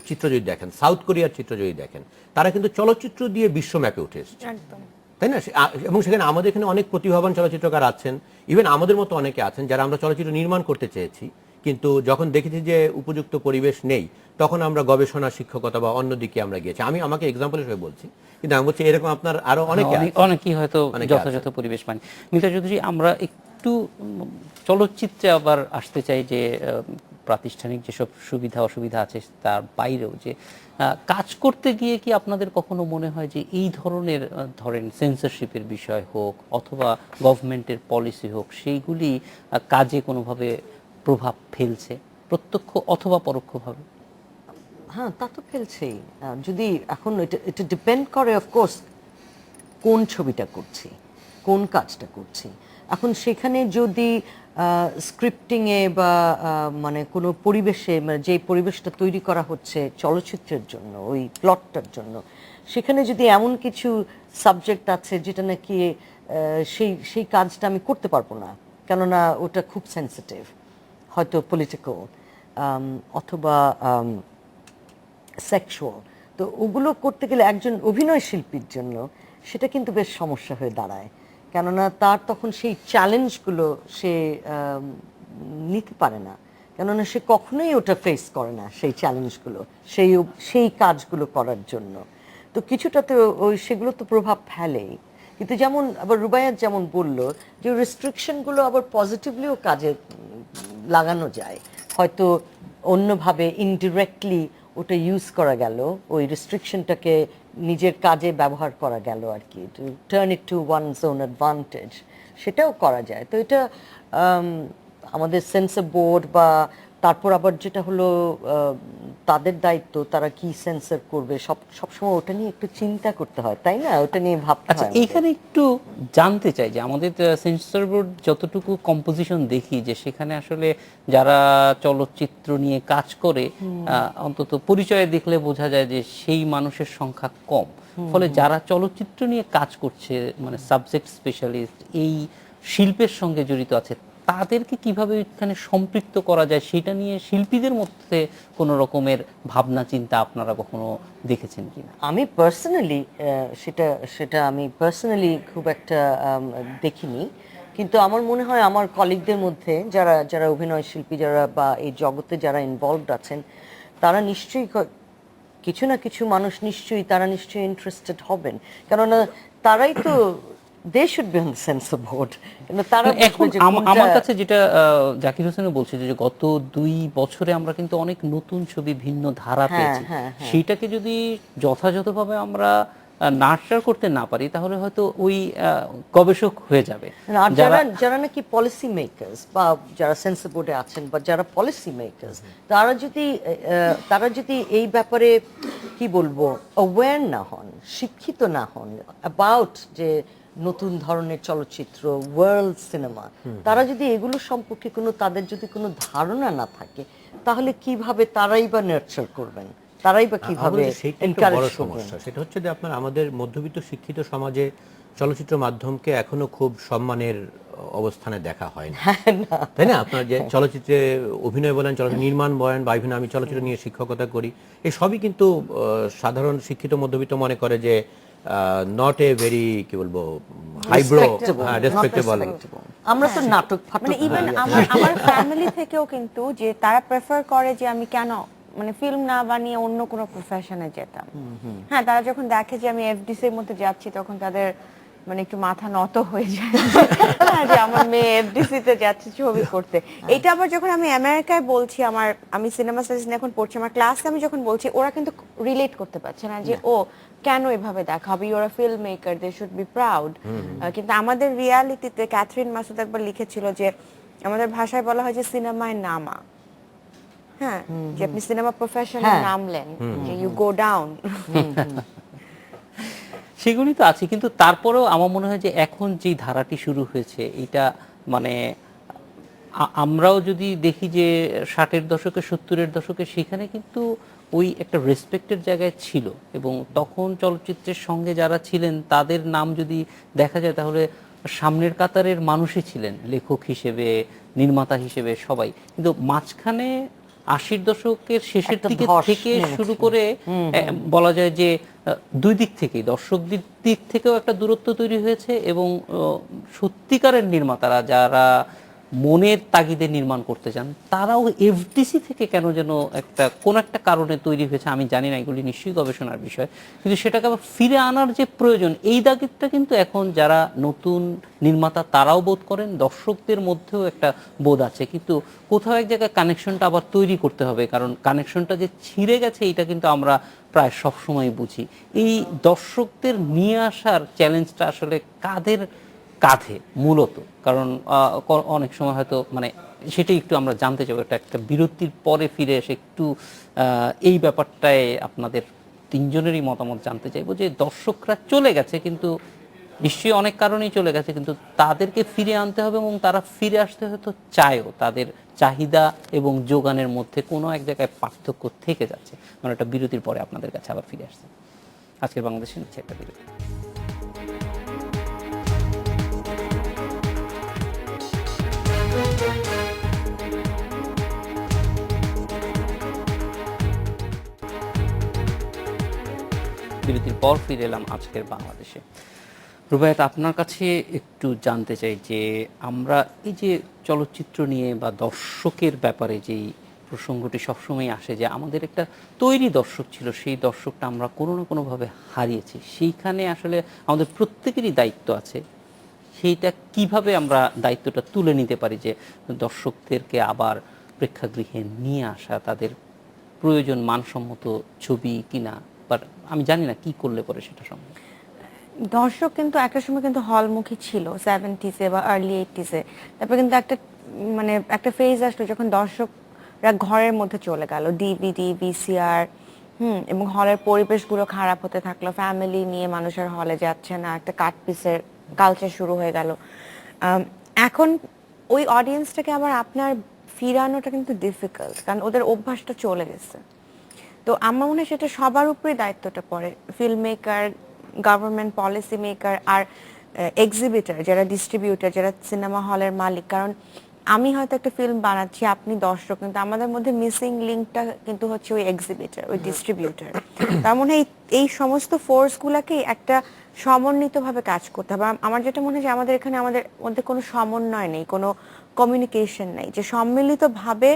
C: চিত্র যদি দেখেন, সাউথ কোরিয়ার চিত্র যদি দেখেন, তারা কিন্তু চলচ্চিত্র দিয়ে বিশ্বম্যাপে উঠে এসেছে, তাই না? এবং সেখানে আমাদের এখানে অনেক প্রতিভাবান চলচ্চিত্রকার আছেন, ইভেন আমাদের মতো অনেকে আছেন যারা আমরা চলচ্চিত্র নির্মাণ করতে চেয়েছি, কিন্তু যখন দেখেছি যে উপযুক্ত পরিবেশ নেই, তখন আমরা গবেষণা, শিক্ষকতা বা অন্যদিকে আমরা গিয়েছি। আমি আমাকে এক্সাম্পল হিসেবে বলছি, কিন্তু আমি বলছি এরকম আপনার আরো
A: অনেকেই হয়তো যথাযথ পরিবেশ পান। মিতা চৌধুরী, আমরা একটু চলচ্চিত্রে আবার আসতে চাই যে প্রাতিষ্ঠানিক যেসব সুবিধা অসুবিধা আছে তার বাইরেও যে কাজ করতে গিয়ে কি আপনাদের কখনো মনে হয় যে এই ধরনের ধরেন সেন্সরশিপের বিষয় হোক অথবা গভর্নমেন্টের পলিসি হোক, সেইগুলি কাজে কোনোভাবে প্রভাব ফেলছে প্রত্যক্ষ অথবা পরোক্ষভাবে?
D: হ্যাঁ, তা তো ফেলছেই। যদি এখন এটা ডিপেন্ড করে অফকোর্স কোন ছবিটা করছি, কোন কাজটা করছি। এখন সেখানে যদি স্ক্রিপ্টিংয়ে বা মানে কোনো পরিবেশে, মানে যে পরিবেশটা তৈরি করা হচ্ছে চলচ্চিত্রের জন্য, ওই প্লটটার জন্য, সেখানে যদি এমন কিছু সাবজেক্ট আছে যেটা নাকি সেই কাজটা আমি করতে পারবো না, কেননা ওটা খুব সেন্সিটিভ, হয়তো পলিটিক্যাল অথবা সেক্সুয়াল, তো ওগুলো করতে গেলে একজন অভিনয় শিল্পীর জন্য সেটা কিন্তু বেশ সমস্যা হয়ে দাঁড়ায়, কেননা তার তখন সেই চ্যালেঞ্জগুলো সে নিতে পারে না, কেননা সে কখনোই ওটা ফেস করে না, সেই চ্যালেঞ্জগুলো, সেই কাজগুলো করার জন্য। তো কিছুটাতে ওই সেগুলো তো প্রভাব ফেলেই। কিন্তু যেমন আবার রুবাইয়াত যেমন বললো যে রেস্ট্রিকশনগুলো আবার পজিটিভলিও কাজে লাগানো যায়, হয়তো অন্যভাবে ইনডিরেক্টলি ওটা ইউজ করা গেল, ওই রেস্ট্রিকশনটাকে নিজের কাজে ব্যবহার করা গেল আর কি, to turn it to one's own advantage, সেটাও করা যায়। তো এটা আমাদের সেন্সর বোর্ড বা তারপর আবার যেটা হলো তাদের দায়িত্ব, তারা কি সেন্সর করবে সবসময় ওটা নিয়ে একটু চিন্তা করতে হয়, তাই না? ওটা নিয়ে ভাবতে
A: আচ্ছা,
D: হয় আমাদের।
A: এইখানে একটু জানতে চাই যে আমাদের সেন্সর বোর্ড যতটুকু কম্পোজিশন দেখি যে সেখানে আসলে যারা চলচ্চিত্র নিয়ে কাজ করে অন্তত পরিচয় দেখলে বোঝা যায় যে সেই মানুষের সংখ্যা কম। ফলে যারা চলচ্চিত্র নিয়ে কাজ করছে, মানে সাবজেক্ট স্পেশালিস্ট, এই শিল্পের সঙ্গে জড়িত আছে, তাদেরকে কিভাবে এখানে সম্পৃক্ত করা যায় সেটা নিয়ে শিল্পীদের মধ্যে কোনো রকমের ভাবনা চিন্তা আপনারা কখনো দেখেছেন কিনা?
D: আমি পার্সোনালি সেটা সেটা আমি পার্সোনালি খুব একটা দেখিনি, কিন্তু আমার মনে হয় আমার কলিগদের মধ্যে যারা যারা অভিনয় শিল্পী, যারা বা এই জগতে যারা ইনভলভড আছেন, তারা নিশ্চয়ই কিছু না কিছু মানুষ নিশ্চয়ই তারা নিশ্চয়ই ইন্টারেস্টেড হবেন, কেননা তারাই তো they should be on the censor board. তারা
A: এখন আমার কাছে যেটা জাকির হোসেনও বলছে যে গত 2 বছরে আমরা কিন্তু অনেক নতুন ছবি, ভিন্ন ধারা পেয়েছি, সেইটাকে যদি যথাযথভাবে আমরা নার্চার করতে না পারি তাহলে হয়তো ওই গবেষক হয়ে যাবে।
D: আর যারা যারা নাকি পলিসি মেকার্স বা যারা সেন্সর বোর্ডে আছেন বা যারা পলিসি মেকার্স, তারা যদি এই ব্যাপারে কি বলবো অ্যাওয়্যার না হন, শিক্ষিত না হন অ্যাবাউট যে নতুন ধরনের চলচ্চিত্র, ওয়ার্ল্ড সিনেমা, তারা যদি এগুলো সম্পর্কে তাদের যদি কোনো ধারণা না থাকে, তাহলে কিভাবে তারাই বা নার্চার করবেন, তারাই বা কিভাবে এনকারেজ করবেন?
C: সেটা হচ্ছে যে আপনার আমাদের মধ্যবিত্ত শিক্ষিত সমাজে চলচ্চিত্র মাধ্যমকে এখনো খুব সম্মানের অবস্থানে দেখা হয় না, তাই না? আপনার যে চলচ্চিত্রে অভিনয় বলেন, চলচ্চিত্র নির্মাণ বলেন বা বিভিন্ন, আমি চলচ্চিত্র নিয়ে শিক্ষকতা করি, এই সবই কিন্তু সাধারণ শিক্ষিত মধ্যবিত্ত মনে করে যে নট এ ভেরি কি বলবো হাইব্রো, রেসপেক্টেবল।
D: আমরা তো নাটক
B: মানে ইভেন আমার ফ্যামিলি থেকেও কিন্তু যে তারা প্রেফার করে যে আমি কেন মানে ফিল্ম না বানিয়ে অন্য কোনো প্রফেশনে যেতাম। হ্যাঁ, তারা যখন দেখে যে আমি এফডিসি এর মধ্যে যাচ্ছি তখন তাদের মানে একটু মাথা নত হয়ে যায় যে আমার মেয়ে এফডিসি তে যাচ্ছে ছবি করতে। এটা আবার যখন আমি আমেরিকায় বলছি, আমি সিনেমা স্টাডিজ নিয়ে এখন পড়ছি, আমার ক্লাসে আমি যখন বলছি, ওরা কিন্তু রিলেট করতে পারছে না যে ও কেন এভাবে দেখাবে, you are a film maker, they should be proud. কিন্তু আমাদের রিয়ালিটিতে ক্যাথরিন মাসুদ একবার লিখেছিল যে আমাদের ভাষায় বলা হয় যে সিনেমায় নামা, হ্যাঁ, যে আপনি সিনেমা প্রফেশনে নামলেন, যে ইউ গো ডাউন।
A: সেগুলি তো আছে, কিন্তু তারপরেও আমার মনে হয় যে এখন যে ধারাটি শুরু হয়েছে এটা মানে আমরাও যদি দেখি যে 60-এর দশকে 70-এর দশকে সেখানে কিন্তু ওই একটা রেসপেক্টের জায়গায় ছিল, এবং তখন চলচ্চিত্রের সঙ্গে যারা ছিলেন তাদের নাম যদি দেখা যায় তাহলে সামনের কাতারের মানুষই ছিলেন, লেখক হিসেবে, নির্মাতা হিসেবে সবাই। কিন্তু মাঝখানে 80-র দশকের শেষের দিকে থেকে শুরু করে বলা যায় যে দুই দিক থেকেই, দর্শকদের দিক থেকেও একটা দূরত্ব তৈরি হয়েছে, এবং সত্যিকারের নির্মাতারা যারা মনের তাগিদে নির্মাণ করতে চান তারাও এফডিসি থেকে কেন যেন কোন একটা কারণে তৈরি হয়েছে, আমি জানি না, এগুলি নিশ্চয়ই গবেষণার বিষয়, কিন্তু সেটাকে আবার ফিরে আনার যে প্রয়োজন, এই দাগিদটা কিন্তু এখন যারা নতুন নির্মাতা তারাও বোধ করেন, দর্শকদের মধ্যেও একটা বোধ আছে, কিন্তু কোথাও এক জায়গায় কানেকশনটা আবার তৈরি করতে হবে, কারণ কানেকশনটা যে ছিঁড়ে গেছে এটা কিন্তু আমরা প্রায় সবসময় বুঝি। এই দর্শকদের নিয়ে আসার চ্যালেঞ্জটা আসলে কাদের কাঁধে মূলত? কারণ অনেক সময় হয়তো মানে সেটাই একটু আমরা জানতে চাইব, একটা বিরতির পরে ফিরে এসে একটু এই ব্যাপারটায় আপনাদের তিনজনেরই মতামত জানতে চাইবো, যে দর্শকরা চলে গেছে কিন্তু নিশ্চয়ই অনেক কারণেই চলে গেছে, কিন্তু তাদেরকে ফিরে আনতে হবে, এবং তারা ফিরে আসতে হয়তো চায়ও, তাদের চাহিদা এবং যোগানের মধ্যে কোনো এক জায়গায় পার্থক্য থেকে যাচ্ছে। মানে একটা বিরতির পরে আপনাদের কাছে আবার ফিরে আসছে। আজকের বাংলাদেশে নিচ্ছে একটা বিরতি। বিরতির পর ফিরে এলাম আজকের বাংলাদেশে। রুবাইয়াত, আপনার কাছে একটু জানতে চাই যে আমরা এই যে চলচ্চিত্র নিয়ে বা দর্শকের ব্যাপারে যেই প্রসঙ্গটি সবসময় আসে যে আমাদের একটা তৈরি দর্শক ছিল, সেই দর্শকটা আমরা কোনো না কোনোভাবে হারিয়েছি। সেইখানে আসলে আমাদের প্রত্যেকেরই দায়িত্ব আছে। সেইটা কিভাবে আমরা দায়িত্বটা তুলে নিতে পারি যে দর্শকদেরকে আবার প্রেক্ষাগৃহে নিয়ে আসা, তাদের প্রয়োজন মানসম্মত ছবি কিনা, বাট আমি জানি না কি করলে পরে সেটা সম্ভব।
B: দর্শক কিন্তু একটা সময় কিন্তু হলমুখী ছিল 70s বা আর্লি 80s তারপর কিন্তু মানে একটা ফেজ আসলো যখন দর্শকরা ঘরের মধ্যে চলে গেল, ডিভিডি, ভিসিআর, এবং হলের পরিবেশগুলো খারাপ হতে থাকলো, ফ্যামিলি নিয়ে মানুষের হলে যাচ্ছে না, একটা কাট পিসের কালচার শুরু হয়ে গেল। এখন ওই অডিয়েন্সটাকে আবার আপনার ফিরানোটা কিন্তু ডিফিকাল্ট, কারণ ওদের অভ্যাসটা চলে গেছে। তো আমার মনে হয় সেটা সবার উপরেই দায়িত্বটা পড়ে, film maker, government policy maker, আর এক্সিবিটর যারা ডিস্ট্রিবিউটর, যারা সিনেমা হলের মালিক। কারণ আমি হয়তো একটা ফিল্ম বানাচ্ছি, আপনি দর্শক, কিন্তু আমাদের মধ্যে মিসিং লিঙ্কটা কিন্তু হচ্ছে ওই এক্সিবিটর, ওই ডিস্ট্রিবিউটর। তার মনে হয় এই সমস্ত ফোর্সগুলোকে একটা সমন্বিতভাবে কাজ করতে হবে। আমার যেটা মনে হয় যে আমাদের এখানে আমাদের মধ্যে কোনো সমন্বয় নেই, কোনো কমিউনিকেশন নেই, যে সম্মিলিতভাবে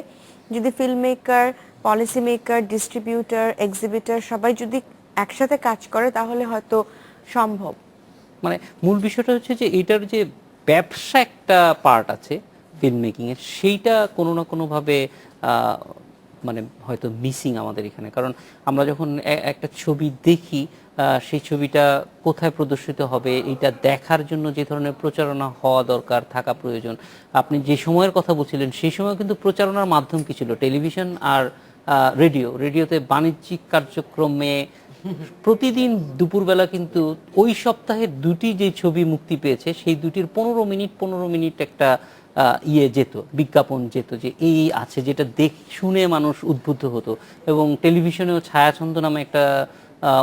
B: যদি film maker, policy maker, distributor, exhibitor সবাই যদি একসাথে কাজ করে তাহলে হয়তো সম্ভব।
A: মানে মূল বিষয়টা হচ্ছে যে এটার যে ব্যবসা একটা পার্ট আছে ফিল্ম মেকিং এর, সেইটা কোনো না কোনোভাবে মানে হয়তো মিসিং আমাদের এখানে। কারণ আমরা যখন একটা ছবি দেখি, সেই ছবিটা কোথায় প্রদর্শিত হবে এটা দেখার জন্য যে ধরনের প্রচারণা হওয়া দরকার, থাকা প্রয়োজন। আপনি যে সময়ের কথা বলছিলেন সেই সময় কিন্তু প্রচারণার মাধ্যম কি ছিল? টেলিভিশন আর রেডিওতে বাণিজ্যিক কার্যক্রমে প্রতিদিন দুপুরবেলা কিন্তু ওই সপ্তাহের দুটি যে ছবি মুক্তি পেয়েছে সেই দুটির 15 মিনিট একটা যেত, বিজ্ঞাপন যেত যে এই আছে, যেটা শুনে মানুষ উদ্বুদ্ধ হতো। এবং টেলিভিশনেও ছায়াছন্দ নামে একটা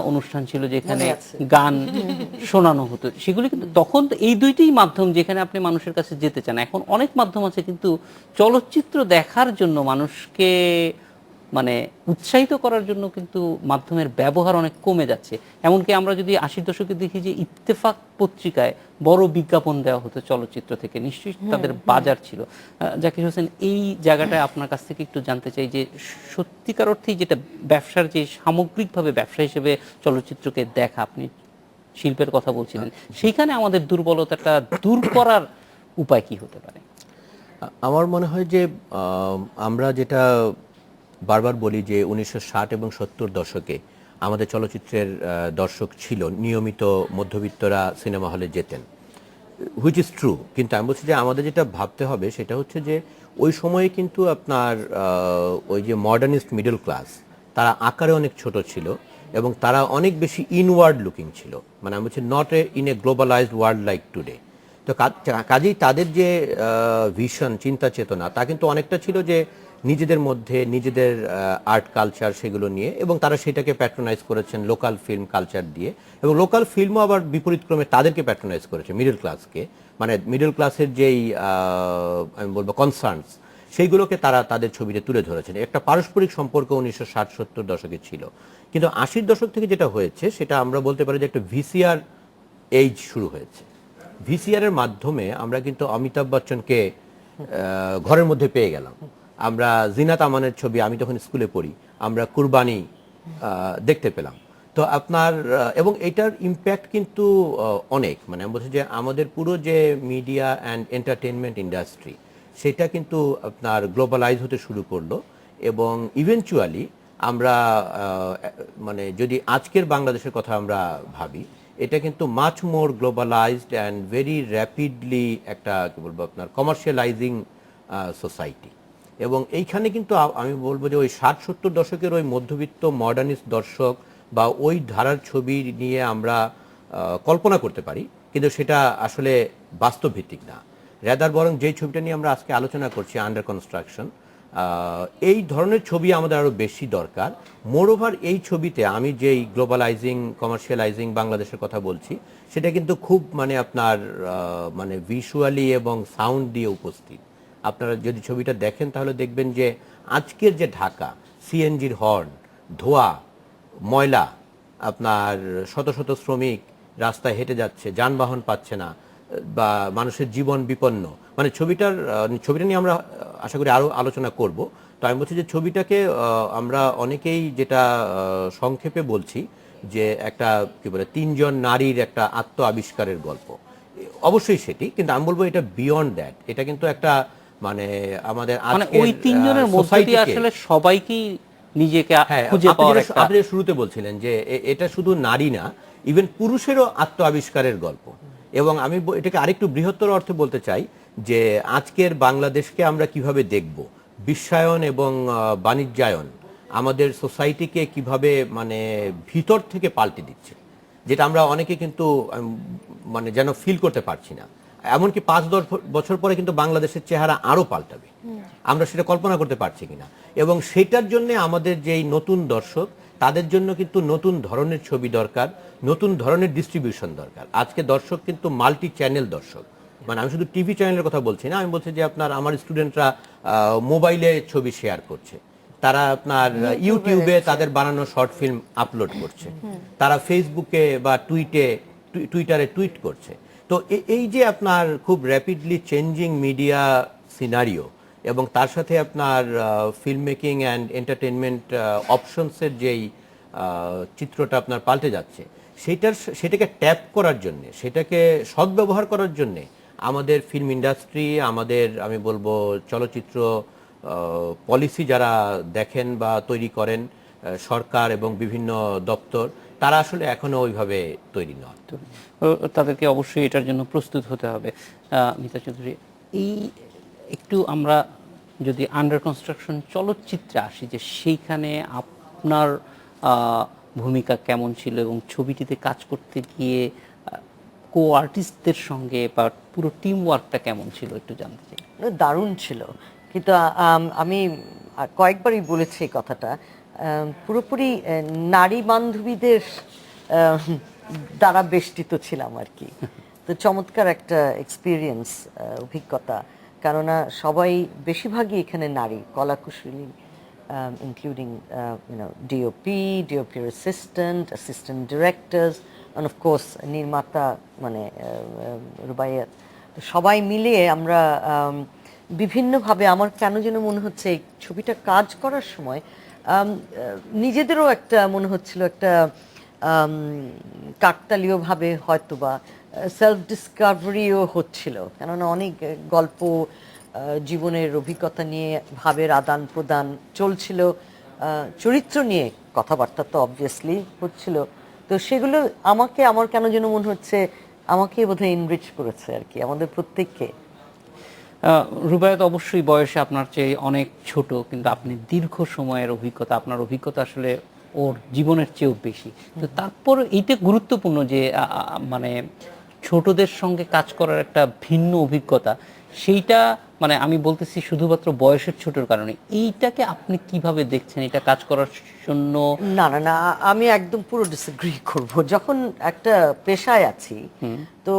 A: অনুষ্ঠান ছিল যেখানে
D: মনে আছে।
A: গান শোনানো হতো। সেগুলি কিন্তু তখন তো এই দুইটাই মাধ্যম যেখানে আপনি মানুষের কাছে যেতে চান। এখন অনেক মাধ্যম আছে, কিন্তু চলচ্চিত্র দেখার জন্য মানুষকে মানে উৎসাহিত করার জন্য কিন্তু মাধ্যমের ব্যবহার অনেক কমে যাচ্ছে। এমনকি আমরা যদি 80-র দশকে দেখি যে ইত্তেফাক পত্রিকায় বড় বিজ্ঞাপন দেওয়া হতো চলচ্চিত্র থেকে, নিশ্চয়ই তাদের বাজার ছিল। জাকির হোসেন, এই জায়গাটায় আপনার কাছ থেকে একটু জানতে চাই যে সত্যিকার অর্থেই যেটা ব্যবসার, যে সামগ্রিকভাবে ব্যবসা হিসেবে চলচ্চিত্রকে দেখা, আপনি শিল্পের কথা বলছিলেন, সেইখানে আমাদের দুর্বলতাটা দূর করার উপায় কি হতে পারে?
C: আমার মনে হয় যে আমরা যেটা বারবার বলি যে 1960 এবং 70 দশকে আমাদের চলচ্চিত্রের দর্শক ছিল, নিয়মিত মধ্যবিত্তরা সিনেমা হলে যেতেন, হুইচ ইজ ট্রু। কিন্তু আমি বলছি যে আমাদের যেটা ভাবতে হবে সেটা হচ্ছে যে ওই সময়ে কিন্তু আপনার ওই যে মডার্নিস্ট মিডল ক্লাস, তারা আকারে অনেক ছোট ছিল এবং তারা অনেক বেশি ইনওয়ার্ড লুকিং ছিল। মানে আমি বলছি not in a globalised world like today. তো কাজেই তাদের যে ভিশন, চিন্তা চেতনা, তা কিন্তু অনেকটা ছিল যে নিজেদের মধ্যে নিজেদের আর্ট কালচার সেগুলো নিয়ে, এবং তারা সেটাকে প্যাট্রোনাইজ করেছেন লোকাল ফিল্ম কালচার দিয়ে, এবং লোকাল ফিল্মও আবার বিপরীতক্রমে তাদেরকে প্যাট্রোনাইজ করেছে, মিডল ক্লাসকে। মানে মিডল ক্লাসের যেই আমি বলবো কনসার্নস, সেইগুলোকে তারা তাদের ছবিতে তুলে ধরেছেন। একটা পারস্পরিক সম্পর্ক 1960-70 দশকে ছিল। কিন্তু 80-র দশক থেকে যেটা হয়েছে সেটা আমরা বলতে পারি যে একটা ভিসিআর এইজ শুরু হয়েছে। ভিসিআর এর মাধ্যমে আমরা কিন্তু অমিতাভ বচ্চনকে ঘরের মধ্যে পেয়ে গেলাম। আমরা জিনাত আমানের ছবি, আমি তখন স্কুলে পড়ি, আমরা কুরবানি দেখতে পেলাম। তো আপনার এবং এটার ইম্প্যাক্ট কিন্তু অনেক, মানে আমি বলছি যে আমাদের পুরো যে মিডিয়া অ্যান্ড এন্টারটেনমেন্ট ইন্ডাস্ট্রি, সেটা কিন্তু আপনার গ্লোবালাইজ হতে শুরু করলো। এবং ইভেনচুয়ালি আমরা মানে যদি আজকের বাংলাদেশের কথা আমরা ভাবি, এটা কিন্তু much more globalised and very rapidly একটা কি বলবো আপনার কমার্শিয়ালাইজিং সোসাইটি। এবং এইখানে কিন্তু আমি বলবো যে ওই 60-70 দশকের ওই মধ্যবিত্ত মডার্নিস্ট দর্শক বা ওই ধারার ছবি নিয়ে আমরা কল্পনা করতে পারি, কিন্তু সেটা আসলে বাস্তব ভিত্তিক না। রেদার বরং যেই ছবিটা নিয়ে আমরা আজকে আলোচনা করছি, আন্ডার কনস্ট্রাকশন, এই ধরনের ছবি আমাদের আরও বেশি দরকার। মোরওভার এই ছবিতে আমি যেই গ্লোবালাইজিং কমার্শিয়ালাইজিং বাংলাদেশের কথা বলছি, সেটা কিন্তু খুব মানে আপনার মানে ভিজুয়ালি এবং সাউন্ড দিয়ে উপস্থিত। আপনারা যদি ছবিটা দেখেন তাহলে দেখবেন যে আজকের যে ঢাকা, সিএনজির হর্ন, ধোঁয়া, ময়লা, আপনার শত শত শ্রমিক রাস্তায় হেঁটে যাচ্ছে, যানবাহন পাচ্ছে না, বা মানুষের জীবন বিপন্ন, মানে ছবিটা নিয়ে আমরা আশা করি আরো আলোচনা করব। তো আমি বলছি যে ছবিটাকে আমরা অনেকেই যেটা সংক্ষেপে বলছি যে একটা কি বলে 3 জন নারীর একটা আত্ম আবিষ্কারের গল্প। অবশ্যই সেটি, কিন্তু আমি বলবো এটা বিয়ন্ড দ্যাট, এটা কিন্তু একটা মানে আমাদের
A: মানে
C: আজকের
A: ওই তিনজনের মধ্যে দিয়ে
C: সোসাইটিকে,
A: আসলে সবাইকেই নিজেকে
C: হ্যাঁ
A: খুঁজে পাওয়ার একটা
C: আপনি যে শুরুতে বলছিলেন যে এটা শুধু নারী না, ইভেন পুরুষেরও আত্ম আবিষ্কারের গল্প। এবং আমি এটাকে আরেকটু বৃহত্তর অর্থে বলতে চাই যে আজকের বাংলাদেশকে আমরা কিভাবে দেখব, বিশ্বায়ন এবং বাণিজ্যায়ন আমাদের সোসাইটিকে কিভাবে মানে ভিতর থেকে পাল্টে দিচ্ছে, যেটা আমরা অনেকে কিন্তু মানে যেন ফিল করতে পারছি না। এমনকি 5-10 বছর পরে কিন্তু বাংলাদেশের চেহারা আরো পাল্টাবে, আমরা সেটা কল্পনা করতে পারছি কিনা। এবং সেটার জন্য আমাদের যেই নতুন দর্শক, তাদের জন্য কিন্তু নতুন ধরনের ছবি দরকার, নতুন ধরনের ডিস্ট্রিবিউশন দরকার। আজকে দর্শক কিন্তু মাল্টি চ্যানেল দর্শক, মানে আমি শুধু টিভি চ্যানেলের কথা বলছি না, আমি বলছি যে আমার স্টুডেন্টরা মোবাইলে ছবি শেয়ার করছে, তারা আপনার ইউটিউবে তাদের বানানো শর্ট ফিল্ম আপলোড করছে, তারা ফেসবুকে বা টুইটারে টুইট করছে। তো এই যে আপনার খুব র্যাপিডলি চেঞ্জিং মিডিয়া সিনারিও এবং তার সাথে আপনার ফিল্ম মেকিং অ্যান্ড এন্টারটেনমেন্ট অপশনসের যেই চিত্রটা আপনার পাল্টে যাচ্ছে, সেটাকে ট্যাপ করার জন্যে, সেটাকে সদ্ব্যবহার করার জন্যে আমাদের ফিল্ম ইন্ডাস্ট্রি, আমাদের আমি বলবো চলচ্চিত্র পলিসি যারা দেখেন বা তৈরি করেন, সরকার এবং বিভিন্ন দপ্তর, তারা আসলে এখনো ওইভাবে তৈরি নয়।
A: তাদেরকে অবশ্যই এটার জন্য প্রস্তুত হতে হবে। মিতা চৌধুরী, এই একটু আমরা যদি আন্ডার কনস্ট্রাকশন চলচ্চিত্রে আসি, যে সেইখানে আপনার ভূমিকা কেমন ছিল এবং ছবিটিতে কাজ করতে গিয়ে কো আর্টিস্টদের সঙ্গে বা পুরো টিম ওয়ার্কটা কেমন ছিল একটু জানতে চাই।
D: দারুণ ছিল, কিন্তু আমি কয়েকবারই বলেছি এই কথাটা, পুরোপুরি নারী বান্ধবীদের দ্বারা বেষ্টিত ছিলাম আর কি। তো চমৎকার একটা এক্সপিরিয়েন্স, অভিজ্ঞতা, কেননা সবাই বেশিরভাগই এখানে নারী কলাকুশলী, including DOP assistant directors, and of course নির্মাতা মানে রুবাইয়াত। সবাই মিলিয়ে আমরা বিভিন্নভাবে, আমার কেন যেন মনে হচ্ছে এই ছবিটা কাজ করার সময় নিজেদেরও একটা মনে হচ্ছিল একটা কাকতালীয়ভাবে হয়তোবা সেলফ ডিসকভারিও হচ্ছিল, কেননা অনেক গল্প, জীবনের অভিজ্ঞতা নিয়ে ভাবের আদান প্রদান চলছিল, চরিত্র নিয়ে কথাবার্তা তো অবভিয়াসলি হচ্ছিল। তো সেগুলো আমার কেন যেন মনে হচ্ছে আমাকে বোধহয় এনরিচ করেছে আর কি, আমাদের প্রত্যেককে।
A: রুবাইয়াত অবশ্যই বয়সে আপনার চেয়ে অনেক ছোট, কিন্তু আপনি দীর্ঘ সময়ের অভিজ্ঞতা, আপনার অভিজ্ঞতা আসলে ওর জীবনের চেয়েও বেশি। তো তারপর এইটা গুরুত্বপূর্ণ যে মানে ছোটদের সঙ্গে কাজ করার একটা ভিন্ন অভিজ্ঞতা, সেইটা মানে আমি বলতেছি শুধুমাত্র বয়সের ছোটর কারণে। এইটাকে আপনি কিভাবে দেখছেন, এটা কাজ করার জন্য?
D: না না না, আমি একদম পুরো ডিসএগ্রি করব। যখন একটা পেশায় আছি, তো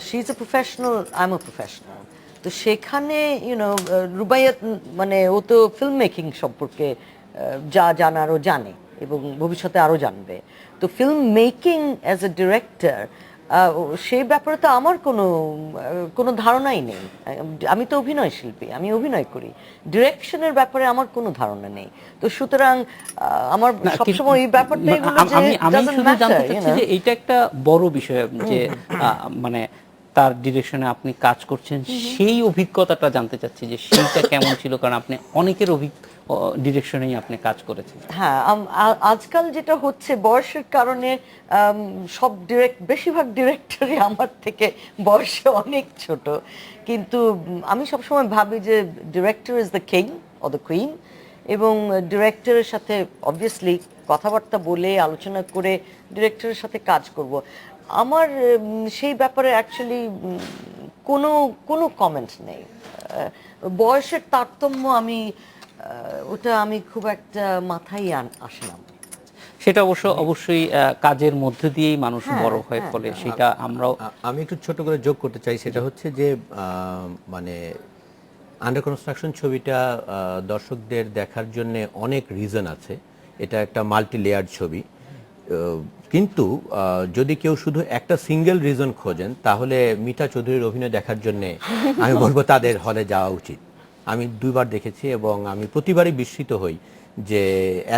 D: she is a professional, I M a professional. তো সেখানে রুবাইয়াত মানে ও তো ফিল্ম মেকিং সম্পর্কে যা জানার ও জানে এবং ভবিষ্যতে আরও জানবে। তো film making as a director, সেই ব্যাপারে তো আমার কোনো ধারণাই নেই। আমি তো অভিনয় শিল্পী, আমি অভিনয় করি, ডিরেকশনের ব্যাপারে আমার কোনো ধারণা নেই। তো সুতরাং আমার সবসময় এই ব্যাপারটা
A: আমি শুধু জানতে চাচ্ছি যে এইটা একটা বড় বিষয়, যে মানে তার ডিরেকশনে আপনি কাজ করছেন, সেই অভিজ্ঞতাটা জানতে চাচ্ছি যে সেইটা কেমন ছিল, কারণ আপনি অনেকের ডিরেকশনেই আপনি কাজ করেছেন।
D: হ্যাঁ, আজকাল যেটা হচ্ছে বয়সের কারণে বেশিরভাগ ডিরেক্টরই আমার থেকে বয়সে অনেক ছোট, কিন্তু আমি সবসময় ভাবি যে director is the king or the queen, এবং ডিরেক্টরের সাথে অবভিয়াসলি কথাবার্তা বলে আলোচনা করে ডিরেক্টরের সাথে কাজ করব। আমার সেই ব্যাপারে অ্যাকচুয়ালি কোনো কমেন্ট নেই। বয়সের তারতম্য ওটা আমি খুব একটা মাথায় আসে না।
A: সেটা অবশ্যই কাজের মধ্যে দিয়েই মানুষ বড় হয়, ফলে সেটা আমরাও।
C: আমি একটু ছোট করে যোগ করতে চাই, সেটা হচ্ছে যে মানে আন্ডার কনস্ট্রাকশন ছবিটা দর্শকদের দেখার জন্য অনেক রিজন আছে। এটা একটা মাল্টি লেয়ার ছবি, কিন্তু যদি কেউ শুধু একটা সিঙ্গেল রিজন খোঁজেন তাহলে মিতা চৌধুরীর অভিনয় দেখার জন্য আমি বলবো তাদের হলে যাওয়া উচিত। আমি 2বার দেখেছি এবং আমি প্রতিবারই বিস্মিত হই যে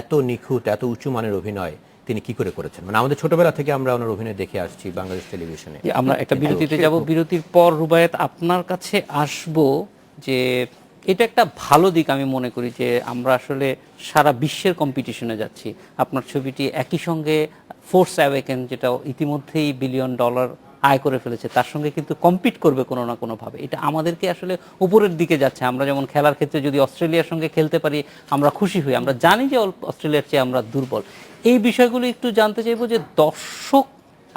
C: এত নিখুঁত, এত উঁচু মানের অভিনয় তিনি কি করে করেছেন। মানে আমাদের ছোটবেলা থেকে আমরা ওনার অভিনয় দেখে আসছি বাংলাদেশ টেলিভিশনে।
A: আমরা একটা বিরতিতে যাব, বিরতির পর রুবায়েত আপনার কাছে আসব যে এটা একটা ভালো দিক আমি মনে করি যে আমরা আসলে সারা বিশ্বের কম্পিটিশনে যাচ্ছি। আপনার ছবিটি একই সঙ্গে ফোর্স অ্যাওয়েকেন, যেটা ইতিমধ্যেই $1 বিলিয়ন আয় করে ফেলেছে, তার সঙ্গে কিন্তু কম্পিট করবে কোনো না কোনোভাবে। এটা আমাদেরকে আসলে উপরের দিকে যাচ্ছে। আমরা যেমন খেলার ক্ষেত্রে যদি অস্ট্রেলিয়ার সঙ্গে খেলতে পারি আমরা খুশি হই, আমরা জানি যে অস্ট্রেলিয়ার চেয়ে আমরা দুর্বল। এই বিষয়গুলো একটু জানতে চাইবো যে দর্শক,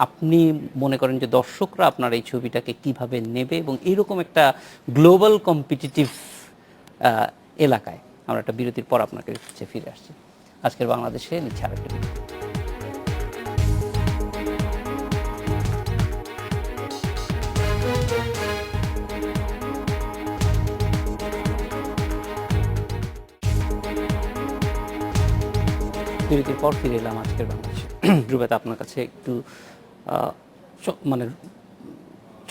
A: আপনি মনে করেন যে দর্শকরা আপনার এই ছবিটাকে কিভাবে নেবে, এবং এইরকম একটা গ্লোবাল কম্পিটিটিভ এলাকায়। আমরা একটা বিরতির পর আপনাকে কাছে ফিরে আসছি। আজকের বাংলাদেশে নিচ্ছে আরেকটা বিরতি। বিরতির পর ফিরে এলাম আজকের বাংলাদেশে। রুবায়েত, আপনার কাছে একটু মানে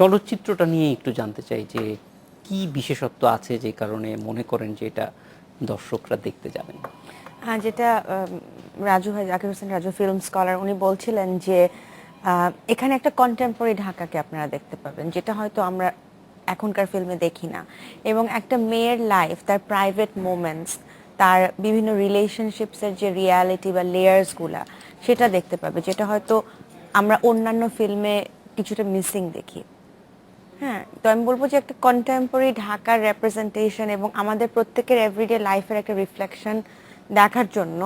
A: চলচ্চিত্রটা নিয়ে একটু জানতে চাই যে কি বিশেষত্ব আছে যে কারণে মনে করেন যে এটা দর্শকরা দেখতে যাবেন।
B: হ্যাঁ, যেটা রাজু ভাই, জাকির হোসেন রাজু ফিল্ম স্কলার, উনি বলছিলেন যে এখানে একটা কন্টেম্পোরারি ঢাকাকে আপনারা দেখতে পাবেন, যেটা হয়তো আমরা এখনকার ফিল্মে দেখি না। এবং একটা মেয়ের লাইফ, তার প্রাইভেট মোমেন্টস, তার বিভিন্ন রিলেশনশিপসের যে রিয়ালিটি বা লেয়ার্সগুলা, সেটা দেখতে পাবে, যেটা হয়তো আমরা অন্যান্য ফিল্মে কিছুটা মিসিং দেখি। হ্যাঁ, তো আমি বলবো যে একটা কন্টেম্পোরারি ঢাকার রেপ্রেজেন্টেশন এবং আমাদের প্রত্যেকের এভরিডে লাইফের একটা রিফ্লেকশন দেখার জন্য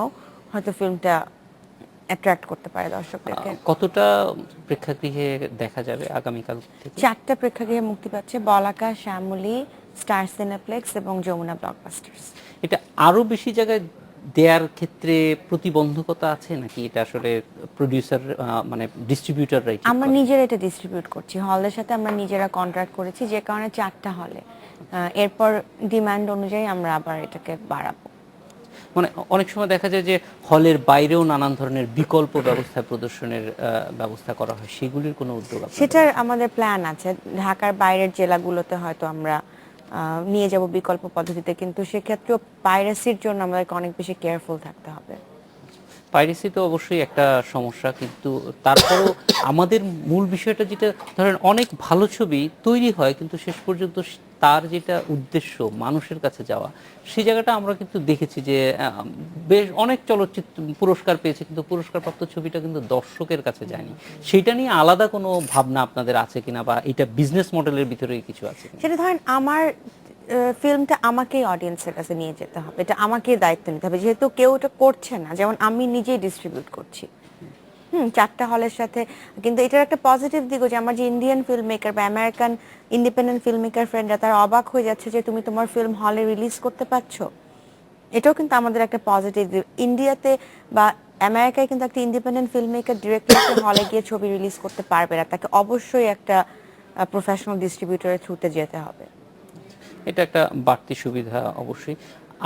B: হয়তো ফিল্মটা অ্যাট্রাক্ট করতে পারে দর্শকদেরকে।
A: কতটা প্রেক্ষাগৃহে দেখা যাবে আগামীকাল থেকে?
B: 4টা প্রেক্ষাগৃহে মুক্তি পাচ্ছে, বলাকা, শ্যামলী, স্টার সিনেপ্লেক্স এবং যমুনা ব্লকবাস্টার্স।
A: এটা আরো বেশি জায়গায় দেয়ার ক্ষেত্রে প্রতিবন্ধকতা আছে নাকি এটা আসলে প্রোডিউসার মানে ডিস্ট্রিবিউটররাই?
B: আমরা নিজেরা এটা ডিস্ট্রিবিউট করছি, হলের সাথে আমরা নিজেরা কন্ট্রাক্ট করেছি, যে কারণে 4টা হলে। এরপর ডিমান্ড অনুযায়ী আমরা আবার এটাকে বাড়াবো।
A: মানে অনেক সময় দেখা যায় যে হলের বাইরেও নানান ধরনের বিকল্প ব্যবস্থা প্রদর্শনের ব্যবস্থা করা হয়, সেগুলির কোনো উদ্যোগ আপনাদের?
B: সেটার আমাদের প্ল্যান আছে। ঢাকার বাইরের জেলাগুলোতে হয়তো আমরা নিয়ে যাব বিকল্প পদ্ধতিতে, কিন্তু সেক্ষেত্রেও পাইরেসির জন্য আমাদেরকে অনেক বেশি কেয়ারফুল থাকতে হবে।
A: পাইরেসি তো অবশ্যই একটা সমস্যা, কিন্তু তারপরও আমাদের মূল বিষয়টা যেটা, ধরেন অনেক ভালো ছবি তৈরি হয় কিন্তু শেষ পর্যন্ত তার যেটা উদ্দেশ্য মানুষের কাছে যাওয়া, সেই জায়গাটা আমরা কিন্তু দেখেছি যে বেশ অনেক চলচ্চিত্র পুরস্কার পেয়েছে কিন্তু পুরস্কারপ্রাপ্ত ছবিটা কিন্তু দর্শকের কাছে যায়নি। সেটা নিয়ে আলাদা কোনো ভাবনা আপনাদের আছে কিনা, বা এটা বিজনেস মডেলের ভিতরে কিছু আছে কিনা?
B: সেটা ধরেন আমার ফিল্মটা আমাকেই অডিয়েন্সের কাছে নিয়ে যেতে হবে, এটা আমাকেই দায়িত্ব নিতে হবে, যেহেতু কেউ এটা করছে না। যেমন আমি নিজেই ডিস্ট্রিবিউট করছি 4টা হলের সাথে। কিন্তু এটার একটা পজিটিভ দিকও যে আমার যে ইন্ডিয়ান ফিল্ম মেকার বা আমেরিকান ইন্ডিপেন্ডেন্ট ফিল্ম মেকার ফ্রেন্ডরা, তারা অবাক হয়ে যাচ্ছে যে তুমি তোমার ফিল্ম হলে রিলিজ করতে পারছো। এটাও কিন্তু আমাদের একটা পজিটিভ দিক। ইন্ডিয়াতে বা আমেরিকায় কিন্তু একটা ইন্ডিপেন্ডেন্ট ফিল্ম মেকার ডিরেক্টলি হলে গিয়ে ছবি রিলিজ করতে পারবে না, তাকে অবশ্যই একটা প্রফেশনাল ডিস্ট্রিবিউটরের থ্রুতে যেতে হবে।
A: এটা একটা বাড়তি সুবিধা অবশ্যই।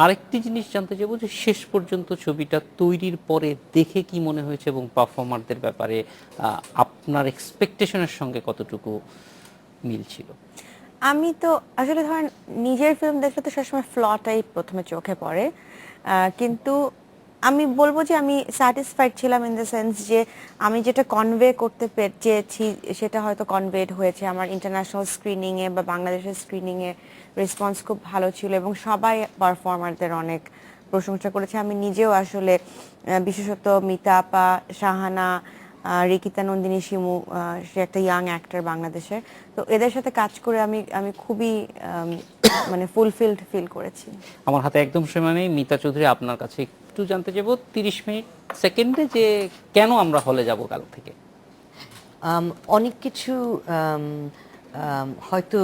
A: আরেকটি জিনিস জানতে চাইবো যে শেষ পর্যন্ত ছবিটা তৈরির পরে দেখে কি মনে হয়েছে, এবং পারফর্মারদের ব্যাপারে আপনার এক্সপেকটেশনের সঙ্গে কতটুকু মিল ছিল?
B: আমি তো আসলে ধরেন নিজের ফিল্ম দেখলে তো সবসময় ফ্লটাই প্রথমে চোখে পড়ে, কিন্তু আমি বলবো যে আমি স্যাটিসফাইড ছিলাম ইন দ্য সেন্স যে আমি যেটা কনভে করতে চেয়েছি সেটা হয়তো কনভেড হয়েছে। আমার ইন্টারন্যাশনাল স্ক্রিনিংয়ে বা বাংলাদেশের স্ক্রিনিংয়ে রেসপন্স খুব ভালো ছিল এবং সবাই পারফর্মারদের অনেক প্রশংসা করেছে। আমি নিজেও আসলে বিশেষত মিতা আপা, শাহানা, রিকিতা নন্দিনী শিমু, সে একটা ইয়াং অ্যাক্টর বাংলাদেশের, তো এদের সাথে কাজ করে আমি খুবই মানে ফুলফিলড ফিল করেছি।
A: আমার হাতে একদম সময় নেই। মিতা চৌধুরী, আপনার কাছে একটু জানতে চাইবো 30 মিনিট সেকেন্ডে যে কেন আমরা হলে যাব কাল থেকে?
D: অনেক কিছু হয়তো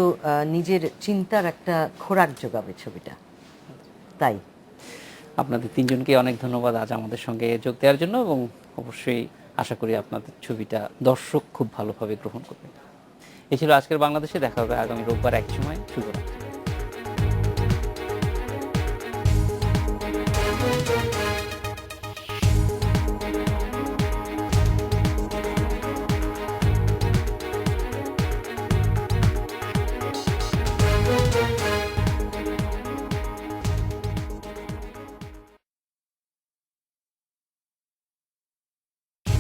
D: নিজের চিন্তার একটা খোরাক যোগাবে ছবিটা, তাই।
A: আপনাদের তিনজনকে অনেক ধন্যবাদ আজ আমাদের সঙ্গে যোগ দেওয়ার জন্য, এবং অবশ্যই আশা করি আপনাদের ছবিটা দর্শক খুব ভালোভাবে গ্রহণ করবে। এই ছিল আজকের বাংলাদেশে। দেখা হবে আগামী রোববার এক সময়। শুভরাত্রি।